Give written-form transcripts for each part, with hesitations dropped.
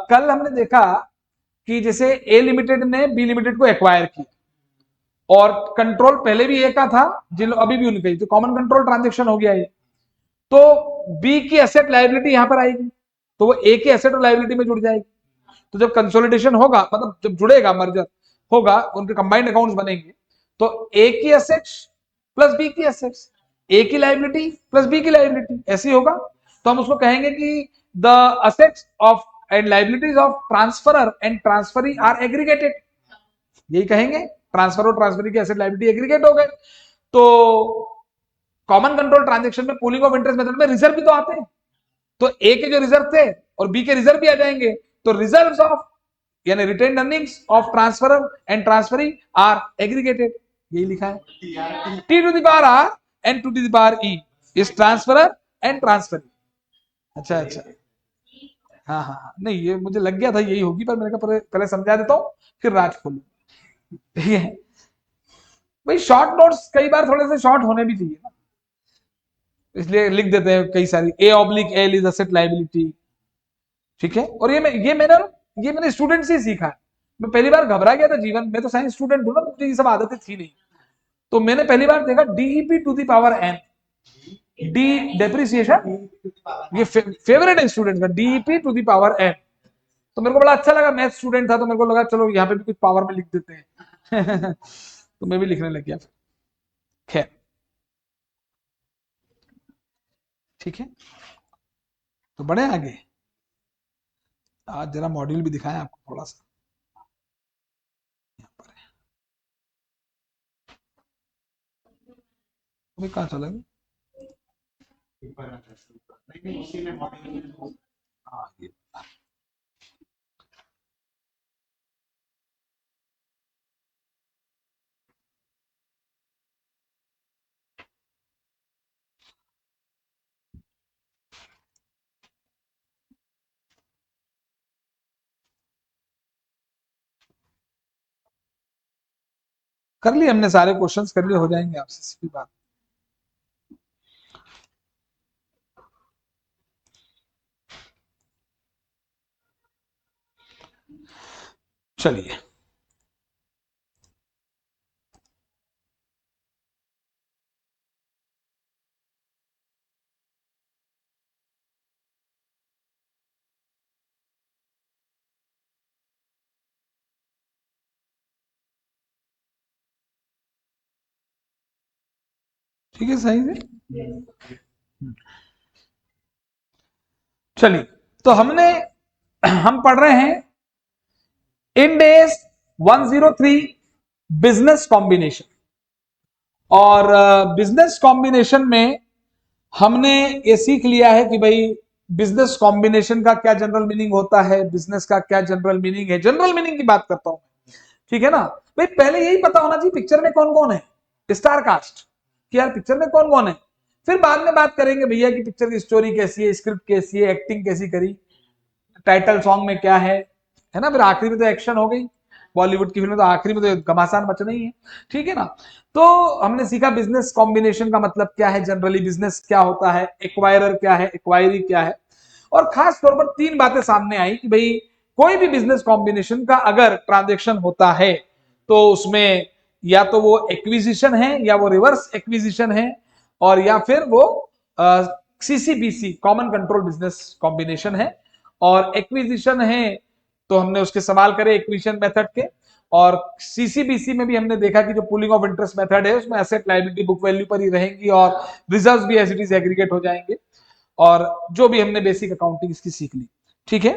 कल हमने देखा कि जैसे ए लिमिटेड ने बी लिमिटेड को एक्वायर किया और कंट्रोल पहले भी ए का था, जिन अभी भी उनका ही, तो कॉमन कंट्रोल ट्रांजेक्शन हो गया ये। तो बी की एसेट लाइबिलिटी यहां पर आएगी, तो वो ए की एसेट और लाइबिलिटी में जुड़ जाएगी। तो जब कंसोलिडेशन होगा, मतलब जब जुड़ेगा, मर्जर होगा, उनके कंबाइंड अकाउंट्स बनेंगे, तो ए की एसेट्स प्लस बी की एसेट्स, ए की लाइबिलिटी प्लस बी की लाइबिलिटी, ऐसे होगा। तो हम उसको कहेंगे कि the assets of and liabilities of transferor and transferee are aggregated, यही कहेंगे। ट्रांसफर और ट्रांसफरी की एसेट लाइबिलिटी एग्रीगेट हो गए। तो कॉमन कंट्रोल ट्रांजेक्शन में पूलिंग ऑफ इंटरेस्ट मेथड में रिजर्व भी तो आते हैं, तो ए के जो रिजर्व थे और बी के रिजर्व भी आ जाएंगे। तो रिजर्व्स ऑफ यानी retained earnings of transferor and transferee are aggregated, यही लिखा है। T to the power R and to the power E is transferor and transferee. अच्छा अच्छा, हाँ हाँ हाँ, नहीं ये मुझे लग गया था यही होगी, पर मैंने कहा पहले समझा देता हूँ फिर राज खोलू। ठीक है भाई, शॉर्ट नोट्स कई बार थोड़े से शॉर्ट होने भी चाहिए ना, इसलिए लिख देते हैं कई सारी। A oblique L is asset liability, ठीक है। और ये मैंने स्टूडेंट से ही सीखा है। मैं पहली बार घबरा गया था जीवन में, तो साइंस स्टूडेंट हूं ना, मुझे ये सब आदतें थी नहीं। तो मैंने पहली बार देखा DEP to the power N, D depreciation, ये फेवरेट है स्टूडेंट का, DEP to the power N. तो मेरे को बड़ा अच्छा लगा, मैथ स्टूडेंट था, तो मेरे को लगा चलो यहाँ पे भी कुछ पावर में लिख देते हैं। तो मैं भी लिखने लग गया। खैर ठीक है, तो बड़े आगे आज जरा मॉड्यूल भी दिखाएं आपको थोड़ा सा। यहाँ पर है, अभी कहाँ चला गया? हाँ ये कर लिए हमने, सारे क्वेश्चंस कर लिए, हो जाएंगे आपसे सीधी बात। चलिए ठीक है, सही है। चलिए, तो हम पढ़ रहे हैं इन डेज 103 बिजनेस कॉम्बिनेशन। और बिजनेस कॉम्बिनेशन में हमने ये सीख लिया है कि भाई बिजनेस कॉम्बिनेशन का क्या जनरल मीनिंग होता है, बिजनेस का क्या जनरल मीनिंग है। जनरल मीनिंग की बात करता हूं, ठीक है ना भाई। पहले यही पता होना चाहिए पिक्चर में कौन कौन है, स्टार कास्ट, कि यार पिक्चर में कौन कौन है। फिर बाद में बात करेंगे भैया कि पिक्चर की स्टोरी कैसी है, स्क्रिप्ट कैसी है, एक्टिंग कैसी करी, टाइटल सॉन्ग में क्या है ना। फिर आखिरी में तो एक्शन हो गई, बॉलीवुड की फिल्म तो आखिरी में तो घमासान मचना ही है, ठीक है ना। तो हमने सीखा बिजनेस कॉम्बिनेशन का मतलब क्या है, जनरली बिजनेस क्या होता है, एक्वायरर क्या है, एक्वायरी क्या है। और खास तौर पर तीन बातें सामने आई कि भाई कोई भी बिजनेस कॉम्बिनेशन का अगर ट्रांजेक्शन होता है तो उसमें या तो वो एक्विजिशन है, या वो रिवर्स एक्विजिशन है, और या फिर वो सीसीबीसी कॉमन कंट्रोल बिजनेस कॉम्बिनेशन है। और एक्विजिशन है तो हमने उसके सवाल करे एक्विजिशन मेथड के, और सीसीबीसी में भी हमने देखा कि जो पूलिंग ऑफ इंटरेस्ट मेथड है उसमें एसेट लायबिलिटी बुक वैल्यू पर ही रहेंगी और रिजर्व्स भी एज इट इज एग्रीगेट हो जाएंगे। और जो भी हमने बेसिक अकाउंटिंग इसकी सीख ली, ठीक है।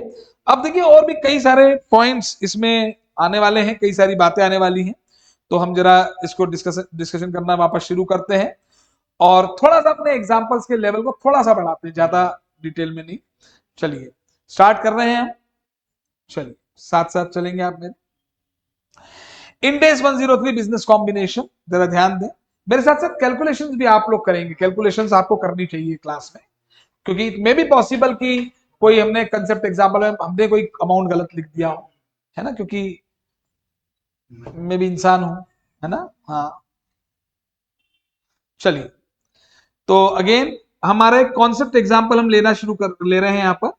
अब देखिए और भी कई सारे पॉइंट्स इसमें आने वाले हैं, कई सारी बातें आने वाली हैं। तो हम जरा इसको डिस्कशन करना वापस शुरू करते हैं, और थोड़ा सा अपने एग्जांपल्स के लेवल को थोड़ा सा बढ़ाते हैं, ज्यादा डिटेल में नहीं। चलिए स्टार्ट कर रहे हैं हम, चलिए साथ साथ चलेंगे आप मेरे। इंडेस 103 बिजनेस कॉम्बिनेशन, जरा ध्यान दें। मेरे साथ साथ कैलकुलेशंस भी आप लोग करेंगे, कैलकुलेशंस आपको करनी चाहिए क्लास में, क्योंकि इट मे बी पॉसिबल कि कोई हमने कंसेप्ट एग्जांपल में हमने कोई अमाउंट गलत लिख दिया हो, है ना, क्योंकि मैं भी इंसान हूं, है ना। हाँ चलिए, तो अगेन हमारे कॉन्सेप्ट एग्जांपल हम लेना शुरू कर ले रहे हैं यहाँ पर।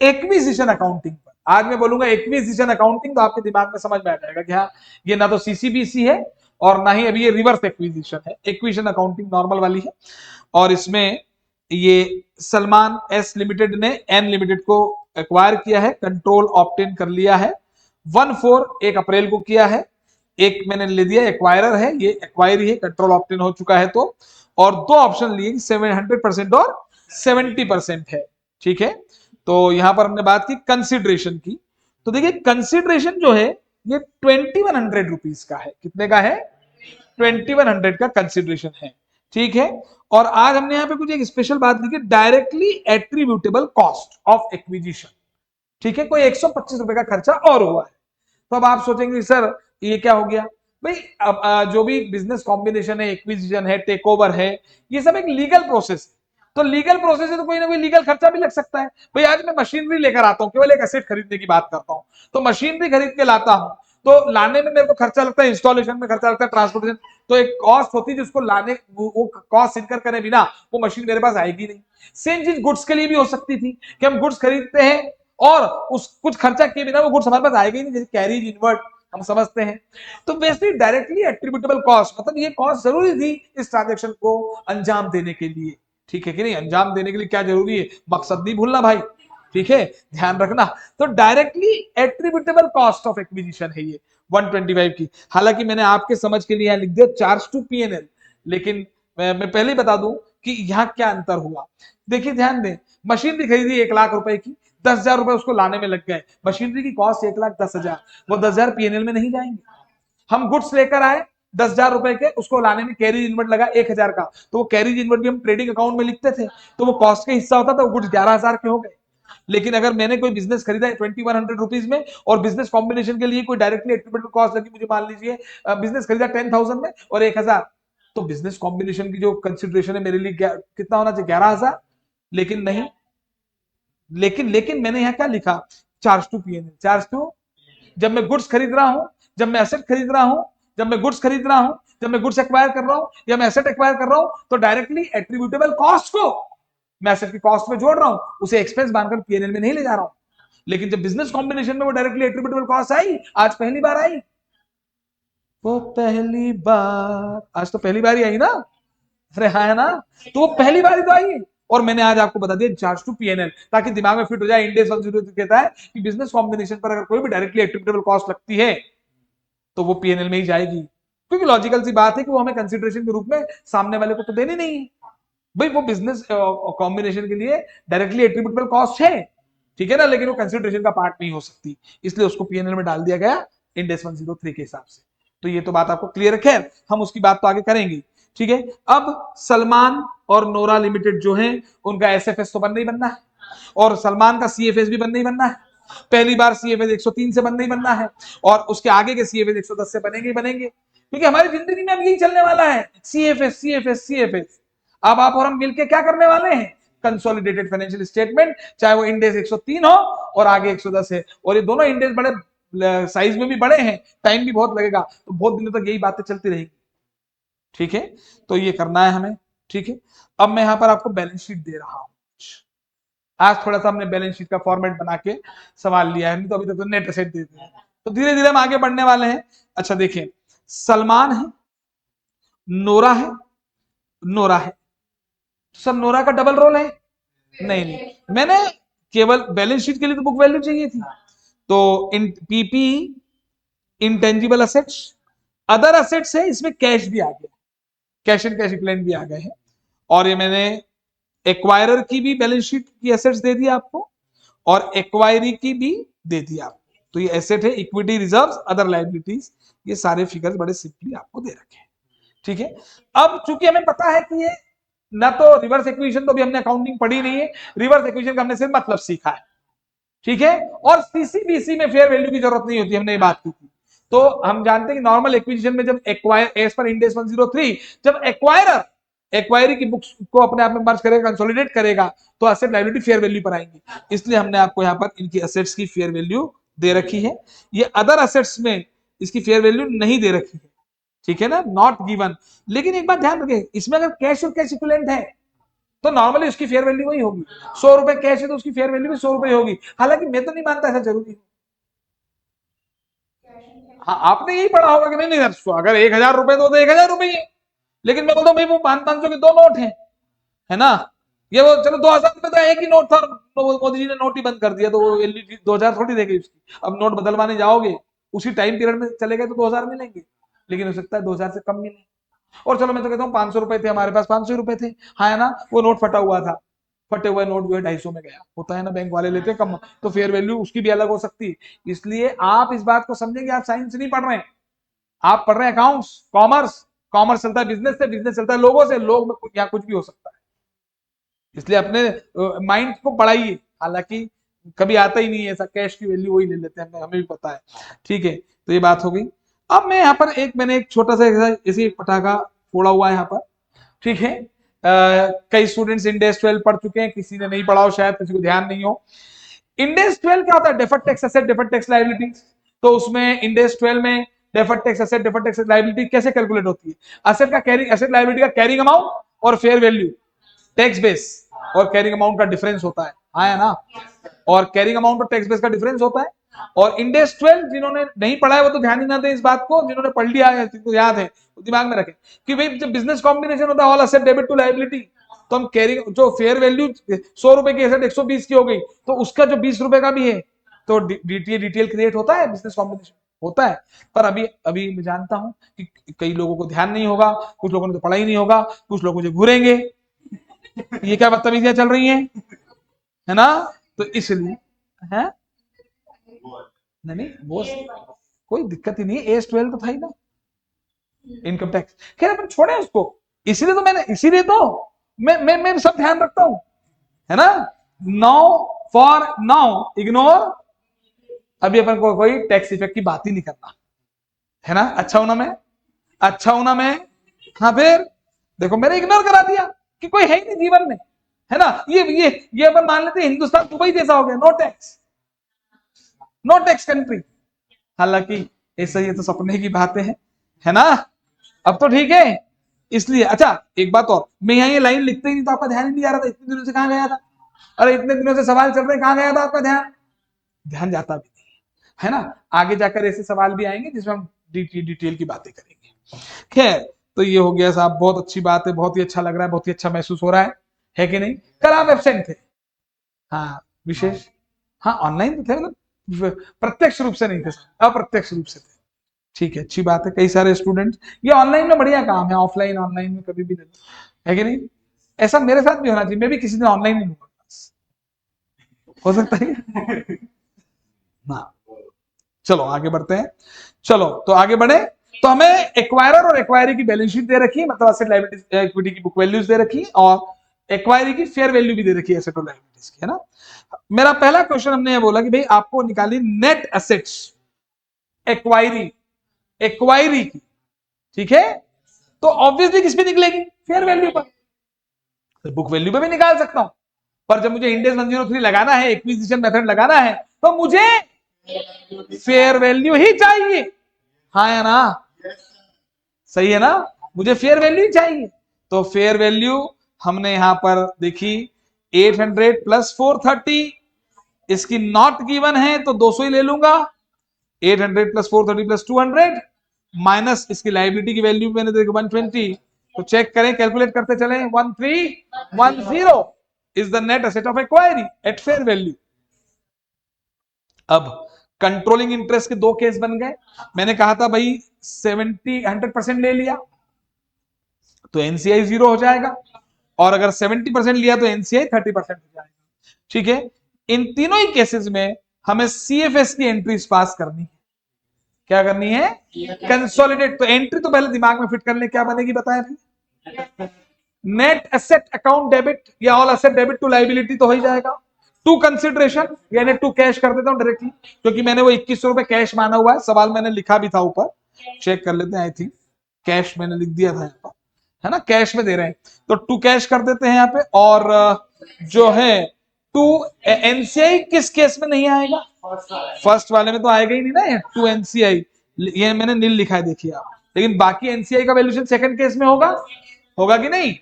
एक्विजिशन अकाउंटिंग पर आज मैं बोलूंगा एक्विजिशन अकाउंटिंग, तो आपके दिमाग में समझ में आ जाएगा कि हाँ ये ना तो सीसीबीसी है और ना ही अभी ये रिवर्स एक्विजिशन है, एक्विजिशन अकाउंटिंग नॉर्मल वाली है। और इसमें ये सलमान एस लिमिटेड ने एन लिमिटेड को एक्वायर किया है, कंट्रोल ऑब्टेन कर लिया है, 1 अप्रैल को किया है। एक मैंने ले दिया एक्वायरर है, ये एक्वायरी है, कंट्रोल ऑब्टेन हो चुका है तो, और 2 ऑप्शन लिए 700% और 70% है। ठीक है, तो यहां पर हमने बात की कंसिडरेशन की, तो देखिए कंसिडरेशन जो है ये 2100 रुपीज का है। कितने का है? 2100 का कंसिडरेशन है। ठीक है, और आज हमने यहाँ पे कुछ एक स्पेशल बात लिखी, directly attributable cost of acquisition. ठीक है, कोई 125 रुपए का खर्चा और हुआ है। तो अब आप सोचेंगे सर ये क्या हो गया भाई, अब जो भी बिजनेस कॉम्बिनेशन है, एक्विजिशन है, टेक ओवर है, ये सब एक लीगल प्रोसेस है। तो लीगल प्रोसेस है तो कोई ना कोई लीगल खर्चा भी लग सकता है। भाई आज मैं मशीनरी लेकर आता हूँ, केवल एक एसेट खरीदने की बात करता हूँ, तो मशीनरी खरीद के लाता हूँ, तो लाने में मेरे को खर्चा लगता है, इंस्टॉलेशन में खर्चा लगता है, ट्रांसपोर्टेशन, तो एक कॉस्ट होती है जिसको लाने, वो कॉस्ट इनकर करे बिना वो मशीन मेरे पास आएगी नहीं। सेम चीज गुड्स के लिए भी हो सकती थी कि हम गुड्स खरीदते हैं और उस कुछ खर्चा किए बिना वो गुड्स हमारे पास आएगा ही नहीं, जैसे कैरीज इनवर्ट हम समझते हैं। तो वैसे डायरेक्टली एट्रीब्यूटेबल कॉस्ट, मतलब ये कॉस्ट जरूरी थी इस ट्रांजेक्शन को अंजाम देने के लिए। ठीक है कि नहीं? अंजाम देने के लिए क्या जरूरी है? मकसद नहीं भूलना भाई। ठीक है, ध्यान रखना। तो directly attributable cost of acquisition है ये 125 की। हालांकि मैंने आपके समझ के लिए यहां लिख दिया चार्ज टू पीएनएल, लेकिन मैं पहले ही बता दूं कि यहां क्या अंतर हुआ। देखिए ध्यान दें, मशीनरी खरीदी 1 लाख रुपए की, 10,000 रुपए उसको लाने में लग गए, मशीनरी की कॉस्ट 1,10,000, वो 10,000 पीएनएल में नहीं जाएंगे। हम गुड्स लेकर आए 10,000 रुपए के, उसको लाने में कैरिज इनवर्ट लगा 1,000 का, तो वो कैरिज इनवर्ट भी हम ट्रेडिंग अकाउंट में लिखते थे, तो वो कॉस्ट के हिस्सा होता था, वो गुड्स 11,000 के हो गए। लेकिन अगर मैंने कोई बिजनेस खरीदा है 2100 रुपीज में, और बिजनेस कॉम्बिनेशन के लिए कोई डायरेक्टली एट्रीब्यूटेबल कॉस्ट लगी, मुझे मान लीजिए बिजनेस खरीदा 10,000 में और 1,000, तो बिजनेस कॉम्बिनेशन की जो कंसिडरेशन है मेरे लिए कितना होना चाहिए? 11,000। लेकिन नहीं, लेकिन मैंने यहाँ क्या लिखा? Charge to P&L. Charge to, जब मैं गुड्स खरीद रहा हूं, जब मैं एसेट खरीद रहा हूं, जब मैं गुड्स खरीद रहा हूं, जब मैं गुड्स एक्वायर कर रहा हूं या मैं एसेट एक्वायर कर रहा हूं, तो डायरेक्टली एट्रीब्यूटेबल कॉस्ट को मैं एसेट की कॉस्ट में जोड़ रहा हूं, उसे एक्सपेंस मानकर पीएनएल में नहीं ले जा रहा हूं। लेकिन जब बिजनेस कॉम्बिनेशन में वो डायरेक्टली एट्रीब्यूटेबल कॉस्ट आई, आज पहली बार आई, वो पहली बार, आज तो पहली बार ही आई ना, अरे हाँ है ना, तो वो पहली बार ही तो आई। और मैंने आज आपको बता दिया चार्ज टू पीएनएल, ताकि दिमाग में फिट हो जाए। इंडेक्स 103 कहता है कि बिजनेस कॉम्बिनेशन पर अगर कोई भी डायरेक्टली एट्रीब्यूटेबल कॉस्ट लगती है तो वो पीएनएल में ही जाएगी, क्योंकि लॉजिकल सी बात है कि वो हमें कंसिडरेशन के रूप में सामने वाले को तो देनी नहीं है भाई, वो बिजनेस कॉम्बिनेशन के लिए डायरेक्टली एट्रीब्यूटेबल कॉस्ट है, ठीक है ना, लेकिन वो कंसिडरेशन का पार्ट नहीं हो सकती, इसलिए उसको पीएनएल में डाल दिया गया इंडेक्स 103 के हिसाब से। तो ये तो बात आपको क्लियर है, खैर हम उसकी बात तो आगे करेंगे। ठीक है, अब सलमान और नोरा लिमिटेड जो है उनका एसएफएस तो बनना ही बनना है, और सलमान का सीएफएस भी बनना ही बनना है। पहली बार सीएफएस 103 से बनना ही बनना है, और उसके आगे के सीएफएस 110 से बनेंगे ही बनेंगे, क्योंकि हमारी जिंदगी में अब यही चलने वाला है, सीएफएस सीएफएस सीएफएस। अब आप और हम मिलकर क्या करने वाले हैं? कंसोलिडेटेड फाइनेंशियल स्टेटमेंट, चाहे वो इंडेक्स 103 हो और आगे 110 है, और ये दोनों इंडेक्स बड़े साइज में भी बड़े हैं, टाइम भी बहुत लगेगा, तो बहुत दिनों तक यही बातें चलती रहेगी। ठीक है, तो ये करना है हमें। ठीक है, अब मैं यहां पर आपको बैलेंस शीट दे रहा हूं। आज थोड़ा सा हमने बैलेंस शीट का फॉर्मेट बना के सवाल लिया है, नहीं तो अभी तक तो नेट एसेट देते हैं, तो धीरे धीरे हम आगे बढ़ने वाले हैं। अच्छा देखिए, सलमान है, नोरा है, नोरा है, सर नोरा का डबल रोल है? नहीं नहीं, मैंने केवल बैलेंस शीट के लिए तो बुक वैल्यू चाहिए थी, तो in PP intangible assets, other assets है, इसमें कैश भी आ गया, कैश एंड कैश इक्विवेलेंट भी आ गए हैं, और ये मैंने एक्वायरर की भी बैलेंस शीट की एसेट्स दे दी आपको, और एक्वायरी की भी दे दी आपको। तो ये एसेट है, इक्विटी, रिजर्व्स, अदर लायबिलिटीज, ये सारे फिगर्स बड़े सिंपली आपको दे रखे हैं। ठीक है, अब चूंकि हमें पता है कि ये ना तो रिवर्स इक्वेशन, तो भी हमने अकाउंटिंग पढ़ी नहीं है, रिवर्स इक्वेशन का हमने सिर्फ मतलब सीखा है। ठीक है, और सीसीबीसी में फेयर वैल्यू की जरूरत नहीं होती, हमने ये बात की थी। तो हम जानते हैं कि नॉर्मल एक्विजिशन में जब एक्वायर एज पर इंडेक्स 103, जब एक्वायरर एक्वायरी की बुक्स को अपने आप में मर्ज करेगा, कंसोलिडेट करेगा, तो एसेट लायबिलिटी फेयर वैल्यू पर आएंगी, इसलिए हमने आपको यहाँ पर इनकी एसेट्स की फेयर वैल्यू दे रखी है। ये अदर एसेट्स में इसकी फेयर वैल्यू नहीं दे रखी है, ठीक है ना, नॉट गिवन। लेकिन एक बात ध्यान रखें, इसमें अगर कैश और कैश इक्विवेलेंट है तो नॉर्मली उसकी फेयर वैल्यू वही होगी। 100 रुपए कैश है तो उसकी फेयर वैल्यू भी 100 रुपए होगी। हालांकि मैं तो नहीं मानता ऐसा जरूरी है। हाँ, आपने यही पढ़ा होगा कि नहीं नहीं अगर 1000 रुपए तो 1000 रुपए ही है। लेकिन मैं बोलता हूँ भाई वो 500 के 2 नोट है ना। ये वो चलो 2000 रुपए तो एक ही नोट था, तो मोदी जी ने नोट ही बंद कर दिया, तो वो वैल्यू 2000 थोड़ी देगी उसकी। अब नोट बदलवाने जाओगे उसी टाइम पीरियड में चले गए तो 2000 मिलेंगे, लेकिन हो सकता है 2000 से कम मिले। और चलो मैं तो कहता हूँ 500 रुपए थे हमारे पास, 500 रुपए थे, हाँ है ना, वो नोट फटा हुआ था, फटे हुए नोट जो है 250 में गया, होता है ना, बैंक वाले लेते हैं कम, तो फेयर वैल्यू उसकी भी अलग हो सकती है। इसलिए आप इस बात को समझेंगे, आप साइंस नहीं पढ़ रहे हैं, आप पढ़ रहे हैं अकाउंट्स, कॉमर्स। कॉमर्स चलता है बिजनेस से, बिजनेस चलता है लोगों से, लोग में यहाँ कुछ भी हो सकता है। इसलिए अपने माइंड को बढ़ाइए। हालांकि कभी आता ही नहीं है ऐसा, कैश की वैल्यू वही ले लेते हैं, हमें भी पता है। ठीक है, तो ये बात हो गई। अब मैं यहाँ पर मैंने एक छोटा सा ऐसे पटाखा फोड़ा हुआ है यहाँ पर। ठीक है, कई स्टूडेंट्स इंडेस 12 पढ़ चुके हैं, किसी ने नहीं पढ़ा हो शायद, किसी को ध्यान नहीं हो। इंडेस 12 क्या होता है? Deferred tax asset, deferred tax liability. तो उसमें इंडेस 12 में deferred tax asset, deferred tax liability कैसे कैलकुलेट होती है? एसेट का कैरिंग, एसेट लायबिलिटी का कैरिंग अमाउंट और फेयर वैल्यू टैक्स बेस और कैरिंग अमाउंट का डिफरेंस होता है, आया ना। और कैरिंग अमाउंट और टैक्स बेस का डिफरेंस होता है। और इंडेस 12 जिन्होंने नहीं पढ़ा है वो तो ध्यान ही ना दे इस बात को, जिन्होंने पढ़ लिया है, जिनको याद है तो दिमाग में रखें कि भाई जब बिजनेस कॉम्बिनेशन होता है all asset debit to liability, तो हम कैरिंग जो फेयर वैल्यू 100 रुपए की एसेट 120 की हो गई, तो उसका जो 20 रुपए का भी है तो डिटेल क्रिएट होता है, बिजनेस कॉम्बिनेशन होता है। पर अभी अभी मैं जानता हूं कि कई लोगों को ध्यान नहीं होगा, कुछ लोगों ने तो पढ़ा ही नहीं होगा, कुछ लोग मुझे घूरेंगे ये क्या बदतमीजियां चल रही हैं, है ना। तो इसलिए है नहीं वो कोई दिक्कत ही नहीं, एज 12 तो था ही ना, इनकम टैक्स। खैर अपन छोड़े उसको, इसीलिए तो मैंने, इसीलिए तो मैं सब ध्यान रखता हूं, है ना। नाउ फॉर नाउ इग्नोर, अभी अपन को कोई टैक्स इफेक्ट की बात ही नहीं करना, है ना। अच्छा होना मैं, अच्छा होना मैं, हाँ फिर देखो मैंने इग्नोर करा दिया कि कोई है ही नहीं जीवन में, है ना। ये अपन मान लेते हैं हिंदुस्तान दुबई जैसा हो गया, no tax, no tax country. हालांकि ऐसा ये तो सपने की बातें हैं, है ना। अब तो ठीक है। इसलिए अच्छा एक बात और, मैं यहाँ ये लाइन लिखते ही नहीं तो आपका ध्यान ही नहीं जा रहा था, इतने दिनों से कहाँ गया था? अरे इतने दिनों से सवाल चल रहे हैं, कहाँ गया था आपका ध्यान? ध्यान जाता भी नहीं है ना। आगे जाकर ऐसे सवाल भी आएंगे जिसमें हम डिटेल की बातें करेंगे। खैर, तो ये हो गया साहब, बहुत अच्छी बात है, बहुत ही अच्छा लग रहा है, बहुत ही अच्छा महसूस हो रहा है कि नहीं। कल आप एब्सेंट थे, हाँ विशेष, हाँ ऑनलाइन तो थे, मतलब प्रत्यक्ष रूप से नहीं थे, अप्रत्यक्ष रूप से थे। ठीक है, अच्छी बात है, कई सारे स्टूडेंट्स, ये ऑनलाइन में बढ़िया काम है, ऑफलाइन ऑनलाइन में कभी भी नहीं, है कि नहीं। ऐसा मेरे साथ भी होना चाहिए, मैं भी किसी दिन ऑनलाइन नहीं लूंगा, हो सकता है ना। चलो आगे बढ़ते हैं, चलो तो आगे बढ़े। तो हमें एक्वायरर और एक्वायरी की बैलेंस शीट दे रखी है, मतलब एसेट लायबिलिटी इक्विटी की बुक वैल्यूज दे रखी, और एक्वायरी की फेयर वैल्यू भी दे रखी है एसेट और लायबिलिटीज की, है ना। मेरा पहला क्वेश्चन हमने ये बोला कि भाई आपको निकाली नेट एसेट्स एक्वायरी, एक्वायरी की, ठीक है। तो ऑब्वियसली किस पे निकलेगी? फेयर वैल्यू पर। तो बुक वैल्यू पे भी निकाल सकता हूं, पर जब मुझे इंडेक्स 103 लगाना है, एक्विजिशन मेथड लगाना है, तो मुझे फेयर वैल्यू ही चाहिए, हाँ या ना, सही है ना, मुझे फेयर वैल्यू ही चाहिए। तो फेयर वैल्यू हमने यहां पर देखी 800 प्लस 430, इसकी नॉट गिवन है तो 200 ही ले लूंगा, 800 प्लस 430 प्लस 200 माइनस इसकी लाइबिलिटी की वैल्यू मैंने देखी 120, तो चेक करें, कैलकुलेट करते चले, 1310 is the net asset of acquiree at fair value. अब कंट्रोलिंग इंटरेस्ट के दो केस बन गए, मैंने कहा था भाई 100% ले लिया तो एनसीआई 0 हो जाएगा, और अगर 70% लिया तो एनसीआई 30% हो जाएगा, ठीक है। इन तीनों ही केसेस में हमें सीएफएस की एंट्रीज पास करनी है, क्या करनी है? कंसोलिडेट। तो एंट्री तो पहले दिमाग में फिट कर ले, क्या बनेगी बताएं भाई? नेट एसेट अकाउंट डेबिट या all asset debit to liability तो हो ही जाएगा, टू कंसिडरेशन यानी टू कैश कर देता हूं डायरेक्टली, क्योंकि मैंने वो 2100 रुपए कैश माना हुआ है, सवाल मैंने लिखा भी था ऊपर, चेक कर लेते हैं, आई थिंक कैश मैंने लिख दिया था यहाँ पर, है ना, कैश में दे रहे हैं तो टू कैश कर देते हैं यहाँ पे। और जो है टू एनसीआई किस केस में नहीं आएगा? फर्स्ट वाले में तो आएगा ही नहीं ना, टू एनसीआई, ये मैंने नील लिखा है देखिए आप, लेकिन बाकी एनसीआई का वैल्यूएशन सेकंड केस में होगा, होगा कि नहीं?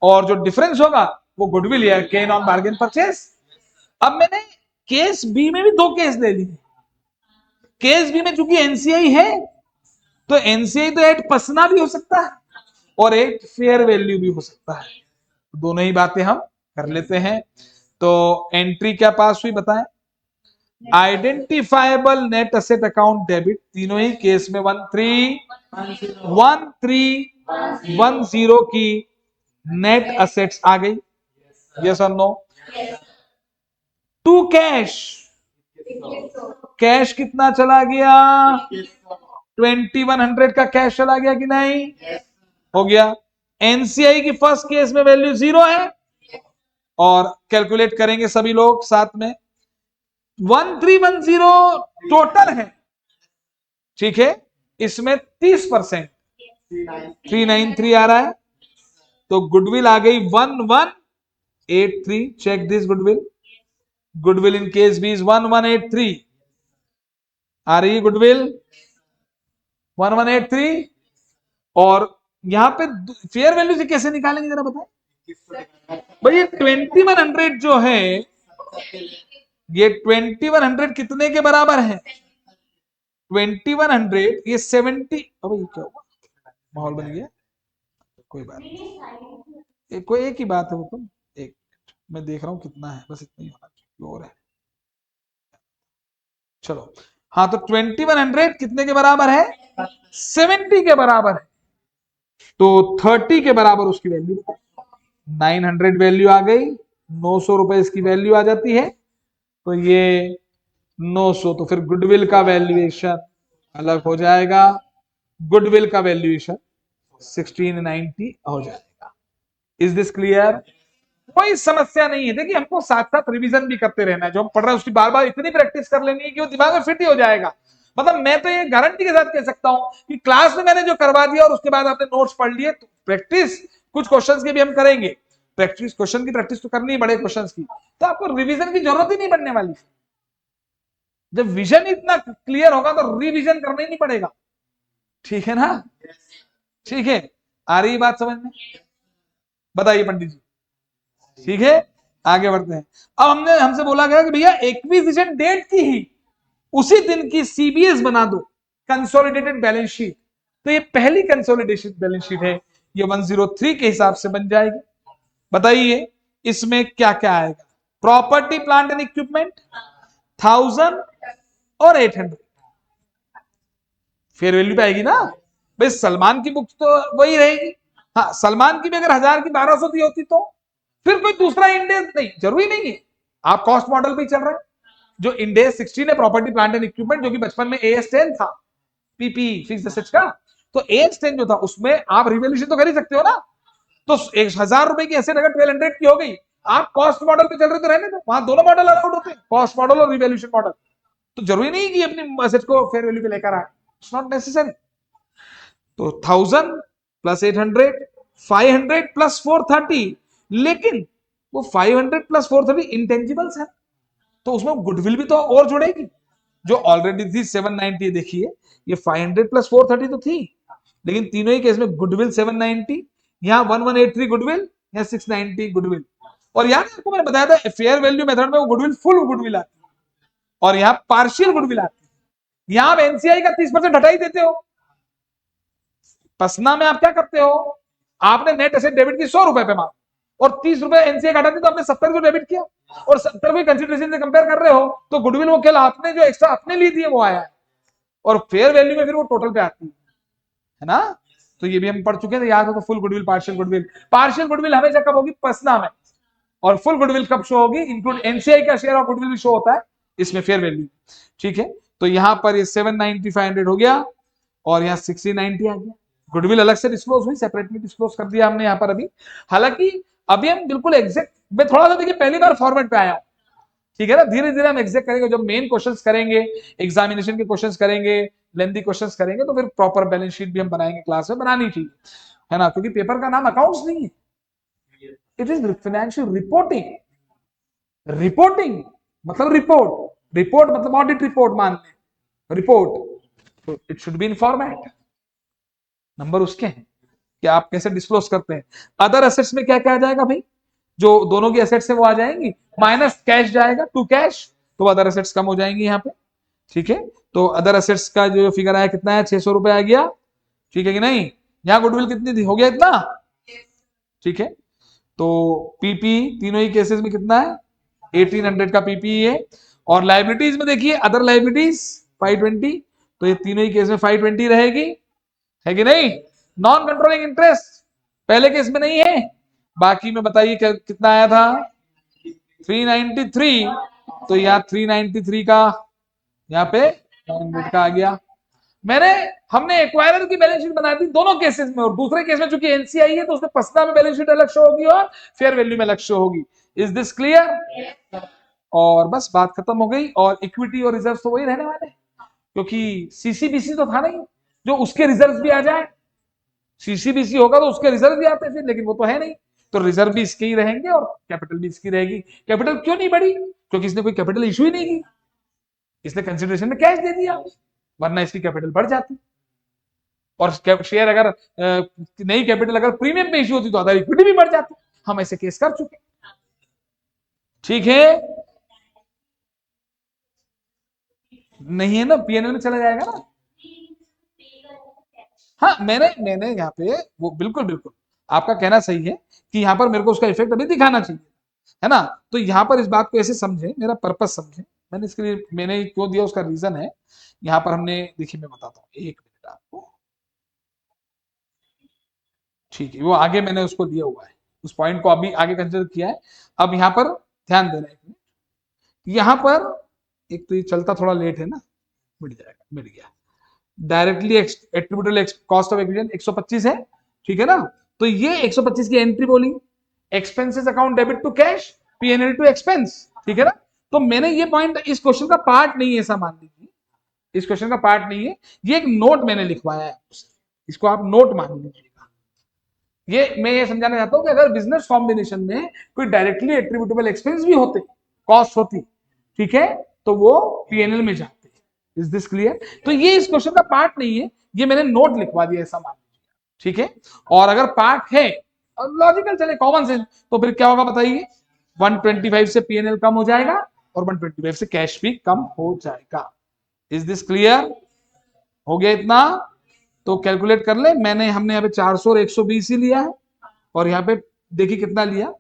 और जो डिफरेंस होगा वो गुडविल या गेन ऑन बार्गेन परचेस। अब मैंने केस बी में भी दो केस ले लिए। केस बी में चूंकि एनसीआई है, तो एनसीआई तो एट पसना भी हो सकता है और एक फेयर वैल्यू भी हो सकता है। दोनों ही बातें हम कर लेते हैं। तो एंट्री क्या पास हुई बताएं? Identifiable net asset account debit, तीनों ही केस में 1310 की नेट असेट्स आ गई। यस और नो? टू कैश, कैश कितना चला गया? 2100 का कैश चला गया कि नहीं? हो गया। एनसीआई की फर्स्ट केस में वैल्यू 0 है और कैलकुलेट करेंगे सभी लोग साथ में। 1310 टोटल है, ठीक है, इसमें 30% 393 आ रहा है, तो गुडविल आ गई 1183। Check this goodwill, goodwill in case B is 1183 आ रही है, गुडविल 1183। और यहां पे फेयर वैल्यू से कैसे निकालेंगे जरा बताएं भाई। 2100 जो है, ये 2100 कितने के बराबर है? 2100 ये 70। अब ये क्या हुआ, माहौल बन गया, कोई बात नहीं, कोई एक ही बात है वो तो। एक मैं देख रहा हूं कितना है, बस इतना ही होना चाहिए और है। चलो हाँ, तो 2100 कितने के बराबर है? 70 के बराबर है, तो 30 के बराबर उसकी वैल्यू। 900 वैल्यू आ गई, 900 रुपए इसकी वैल्यू आ जाती है, तो ये 900, तो फिर गुडविल का वैल्यूएशन अलग हो जाएगा। गुडविल का वैल्यूएशन 1690 हो जाएगा। Is this clear? कोई समस्या नहीं है। देखिए, हमको साथ साथ रिवीजन भी करते रहना है। जो हम पढ़ रहे हैं उसकी बार बार इतनी प्रैक्टिस कर लेनी है कि वो दिमाग में फिट ही हो जाएगा। मतलब मैं तो ये गारंटी के साथ कह सकता हूं कि क्लास में मैंने जो करवा दिया और उसके बाद आपने नोट्स पढ़ लिए, तो प्रैक्टिस कुछ क्वेश्चंस की भी हम करेंगे। प्रैक्टिस, क्वेश्चन की प्रैक्टिस तो करनी है बड़े क्वेश्चंस की, तो आपको रिवीजन की जरूरत ही नहीं पड़ने वाली। जब विजन इतना क्लियर होगा तो रिवीजन करना ही नहीं पड़ेगा। ठीक है ना? ठीक है, आ रही बात समझ में? बताइए पंडित जी। ठीक है, आगे बढ़ते हैं। अब हमसे बोला गया कि भैया एक्विजिशन डेट की ही उसी दिन की सीबीएस बना दो, कंसोलिडेटेड बैलेंस शीट। तो ये पहली कंसोलिडेशन बैलेंस शीट है, ये 103 के हिसाब से बन जाएगी। बताइए इसमें क्या क्या आएगा? प्रॉपर्टी प्लांट एंड इक्विपमेंट 1000 और 800 फेयर वैल्यू पे आएगी ना भाई। सलमान की बुक तो वही रहेगी। हाँ, सलमान की भी अगर 1000 की 1200 दी होती तो फिर कोई दूसरा इंडेक्स नहीं, जरूरी नहीं है। आप कॉस्ट मॉडल पे चल रहे हैं। जो इंडेक्स 16 है प्रॉपर्टी प्लांट एंड इक्विपमेंट, जो कि बचपन में AS10 था, पीपी फिक्स एसेट्स का, तो AS10 जो था उसमें आप रिवैल्यूएशन तो कर ही सकते हो ना। तो 1000 रुपए की एसेट अगर 1200 की हो गई, आप कॉस्ट मॉडल पे चल रहे तो रहने दो, वहां दोनों मॉडल अलाउड होते हैं, कॉस्ट मॉडल और रिवैल्यूएशन मॉडल। तो जरूरी नहीं कि अपनी एसेट को फेयर वैल्यू पे लेकर आए, इट्स नॉट नेसेसरी। तो 1000 प्लस 800, 500 प्लस 430, लेकिन वो 500 प्लस 430 इंटेंजिबल्स है, तो उसमें गुडविल भी तो और जुड़ेगी जो ऑलरेडी थी 790। देखिए ये 500 प्लस 430 तो थी, लेकिन तीनों ही केस में गुडविल 790, यहाँ 1183 गुडविल, यहाँ 690 गुडविल। और याद है आपको मैंने बताया था फेयर वैल्यू मेथड में वो गुडविल फुल गुडविल आती है और यहाँ पार्शियल गुडविल आती है। यहाँ आप एनसीआई का 30% हटा ही देते हो। पसना में आप क्या करते हो? आपने नेट एसेट डेबिट की 100 रुपए पे मार और 30 रुपए एनसीआई हटा दी, तो आपने 70 को डेबिट किया और 70 को कंसिडरेशन से कंपेयर कर रहे हो, तो गुडविल वो केवल आपने जो एक्स्ट्रा अपने लिए दिए वो आया है, और फेयर वैल्यू में फिर वो टोटल पे आती है ना। तो ये भी हम पढ़ चुके हैं, याद हो तो full goodwill, partial goodwill. Partial goodwill हमेशा कब होगी? पसना में। और फुल गुडविल कब शो होगी? इंक्लूड एनसीआई का शेयर ऑफ गुडविल भी शो होता है इसमें फेयर वैल्यू। ठीक है, तो यहां पर ये 790 500 हो गया और यहाँ 1690 आ गया। गुडविल अलग से डिस्क्लोज हुई, सेपरेटली डिस्क्लोज कर दिया हमने यहाँ पर अभी। हालांकि अभी हम बिल्कुल एग्जैक्ट, मैं थोड़ा सा देखिए पहली बार फॉर्मेट पे आया हूं, ठीक है ना। धीरे धीरे हम एग्जैक्ट करेंगे, जब मेन क्वेश्चंस करेंगे, एग्जामिनेशन के क्वेश्चंस करेंगे, लेंथी क्वेश्चंस करेंगे, तो फिर प्रॉपर बैलेंस शीट भी हम बनाएंगे, क्लास में बनानी चाहिए, है ना, क्योंकि पेपर का नाम अकाउंट्स नहीं है, it is financial reporting. Reporting मतलब रिपोर्ट, रिपोर्ट मतलब ऑडिट रिपोर्ट मान लें, रिपोर्ट, तो it should be in format. Number उसके हैं कि आप कैसे डिस्क्लोज करते हैं। अदर एसेट्स में क्या क्या आ जाएगा भाई? जो दोनों की एसेट्स है वो आ जाएंगी, माइनस कैश जाएगा टू कैश, तो अदर एसेट्स कम हो जाएंगी यहाँ पे। ठीक है, तो अदर एसेट्स का जो फिगर आया कितना है, 600 रुपए आ गया। ठीक है कि नहीं, यहाँ गुडविल कितनी थी, हो गया इतना। ठीक है, तो पीपी तीनों ही केसेस में कितना है, 1800 का पीपी है। और लाइबिलिटीज में देखिए, अदर लाइबिलिटीज 520, तो ये तीनों ही केस में 520 रहेगी, है कि नहीं। नॉन कंट्रोलिंग इंटरेस्ट पहले केस में नहीं है, बाकी में बताइए कितना आया था, 393, तो यहाँ 393 का यहाँ पे 900 का आ गया। हमने एक्वायरर की बैलेंस शीट बना दी दोनों केसेस में, और दूसरे केस में चूंकि एनसीआई है तो उसमें पसना में बैलेंस शीट अलग शो होगी और फेयर वैल्यू में अलग शो होगी। Is this clear? और बस बात खत्म हो गई। और इक्विटी और रिजर्व तो वही रहने वाले, क्योंकि सीसीबीसी तो था नहीं जो उसके रिजर्व भी आ जाए। सीसीबीसी होगा तो उसके रिजर्व भी आते फिर, लेकिन वो तो है नहीं, तो रिजर्व भी इसके ही रहेंगे और कैपिटल भी इसकी रहेगी। कैपिटल क्यों नहीं बढ़ी, क्योंकि इसने कोई कैपिटल इशू ही नहीं की, इसने कंसिडरेशन में कैश दे दिया, वरना इसकी कैपिटल बढ़ जाती। और शेयर अगर नई कैपिटल अगर प्रीमियम पे इश्यू होती तो अदर इक्विटी भी बढ़ जाती। हम ऐसे केस कर चुके। ठीक है, नहीं है ना, पीएनएल में चला जाएगा ना। हाँ, मैंने यहाँ पे वो बिल्कुल बिल्कुल आपका कहना सही है कि यहाँ पर मेरे को उसका इफेक्ट अभी दिखाना चाहिए, है ना। तो यहाँ पर इस बात को ऐसे समझे, मेरा पर्पस समझे, मैंने इसके लिए मैंने क्यों दिया उसका रीजन है। यहाँ पर हमने देखिए, मैं बताता हूँ, एक मिनट आपको। ठीक है, वो आगे मैंने उसको दिया हुआ है, उस पॉइंट को अभी आगे कंसिडर किया है। अब यहाँ पर ध्यान देना है, यहाँ पर एक तो ये चलता थोड़ा लेट है ना, मिट जाएगा, मिट गया। Directly attributable cost of acquisition 125 है, ठीक है ना। तो ये 125 की एंट्री बोली, expenses account debit to cash, PNL to expense, ठीक है ना। तो मैंने ये पॉइंट इस क्वेश्चन का पार्ट नहीं है, ऐसा मान लीजिए, इस क्वेश्चन का पार्ट नहीं है, ये एक नोट मैंने लिखवाया है, इसको आप नोट मान लीजिएगा। ये मैं ये समझाना चाहता हूं कि अगर बिजनेस कॉम्बिनेशन में कोई डायरेक्टली एट्रीब्यूटेबल एक्सपेंस भी होते, कॉस्ट होती, ठीक है, तो वो पीएनएल में जाते। Is this clear? तो ये इस क्वेश्चन का पार्ट नहीं है, ये मैंने नोट लिखवा दिया, ऐसा मान लीजिए, ठीक है। और अगर पार्ट है, लॉजिकल चले, कॉमन सेंस, तो फिर क्या होगा बताइए, 125 से पीएनएल कम हो जाएगा और 125 से कैश भी कम हो जाएगा। Is this clear? हो गया इतना? तो कैलकुलेट कर ले, हमने यहाँ पे 400 और 120 ही लिया है, और यहाँ पे देखिए कितना लिया,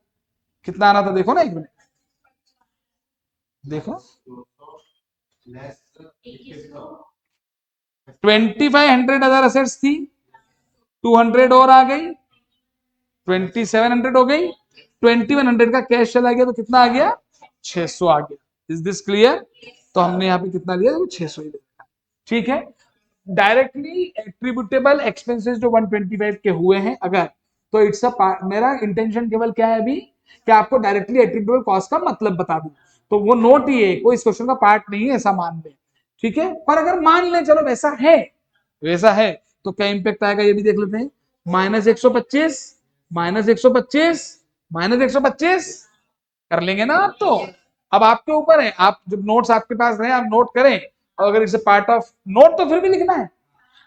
कितना आना था, देखो ना, एक मिनट देखो, 2500 अदर असेट्स थी, 200 और आ गई, 2700 हो गई, 2100 का कैश चला गया, तो कितना आ गया, 600 आ गया। Is this clear? तो हमने यहाँ पे कितना लिया, 600 ही लिया, ठीक है। डायरेक्टली एट्रीब्यूटेबल एक्सपेंसेस जो 125 के हुए हैं अगर, तो इट्स अ, मेरा इंटेंशन केवल क्या है अभी, कि आपको डायरेक्टली एट्रीब्यूटेबल कॉस्ट का मतलब बता दूं, तो वो नोट ही है, कोई इस क्वेश्चन का पार्ट नहीं है, ऐसा मान लें, ठीक है। पर अगर मान लें चलो वैसा है, वैसा है, तो क्या इंपैक्ट आएगा ये भी देख लेते हैं। -125, -125, -125 कर लेंगे ना आप तो। अब आपके ऊपर है, आप जब नोट्स आपके पास रहे आप नोट करें, और अगर इट्स पार्ट ऑफ नोट तो फिर भी लिखना है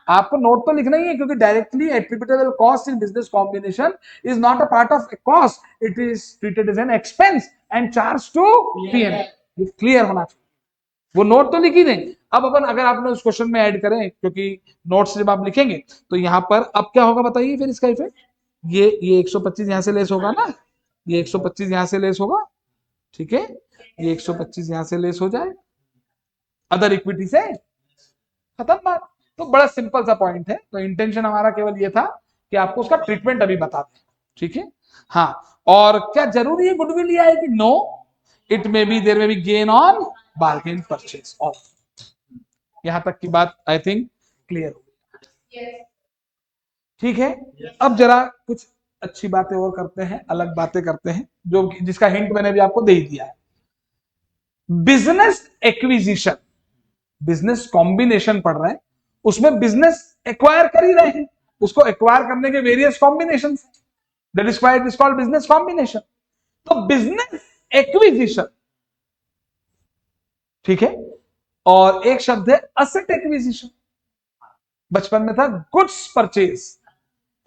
आपको, नोट तो लिखना ही है, क्योंकि directly attributable cost in business combination is not a part of cost, it is treated as an expense and charge to PNL. ये क्लियर होना चाहिए, वो नोट तो लिख ही दें। अब अपन अगर आपने उस क्वेश्चन में ऐड करें, क्योंकि नोट्स जब आप लिखेंगे तो यहाँ पर अब क्या होगा बताइए फिर इसका इफेक्ट, ये 125 यहाँ से लेस होगा ना, ये 125 यहाँ से लेस होगा, ठीक है, ये 125 यहाँ से लेस हो जाए, अदर इक्विटी से खत्म बात। तो बड़ा सिंपल सा पॉइंट है, तो इंटेंशन हमारा केवल ये था कि आपको उसका ट्रीटमेंट अभी बता दें, ठीक है। हाँ, और क्या जरूरी है गुडविल लिया है कि no, it may be there may be gain on bargain purchase of. यहां तक की बात आई थिंक क्लियर हो गई, ठीक है। अब जरा कुछ अच्छी बातें और करते हैं, अलग बातें करते हैं, जो जिसका हिंट मैंने भी आपको दे ही दिया है। बिजनेस एक्विजिशन, बिजनेस कॉम्बिनेशन पढ़ रहे हैं, उसमें बिजनेस एक्वायर कर ही रहे हैं, उसको एक्वायर करने के various combination, that is why it is called business combination. तो बिजनेस एक्विजिशन, ठीक है, और एक शब्द है असेट एक्विजिशन। बचपन में था गुड्स परचेज,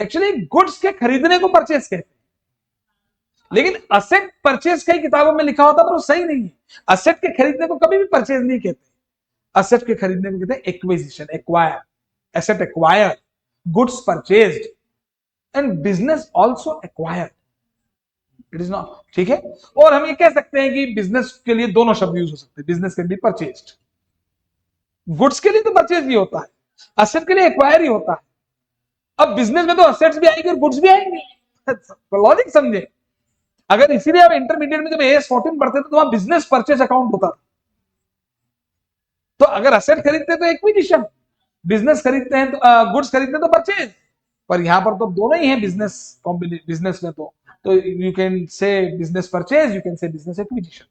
एक्चुअली गुड्स के खरीदने को परचेज कहते हैं, लेकिन असेट परचेज कई किताबों में लिखा होता है, पर वो सही नहीं है। असेट के खरीदने को कभी भी परचेज नहीं कहते, असेट के खरीदने को कहते हैं acquisition, acquire, asset acquire, goods purchased, and business also acquire, it is not, ठीक है। और हम ये कह सकते हैं कि बिजनेस के लिए दोनों शब्द यूज हो सकते हैं, business can be purchased, goods के लिए तो परचेज ही होता है, असेट के लिए एक्वायर ही होता है। अब बिजनेस में तो असेट्स भी आएंगे और गुड्स भी आएंगे, लॉजिक समझे। अगर इसीलिए आप इंटरमीडिएट में जब AS14 पढ़ते थे तो वहां बिजनेस परचेज अकाउंट होता था। तो अगर असेट खरीदते तो एक्विजिशन, बिजनेस खरीदते हैं तो गुड्स खरीदते हैं तो परचेज, पर यहां पर तो दोनों ही है बिजनेस, बिजनेस में तो you can say business purchase, you can say business acquisition,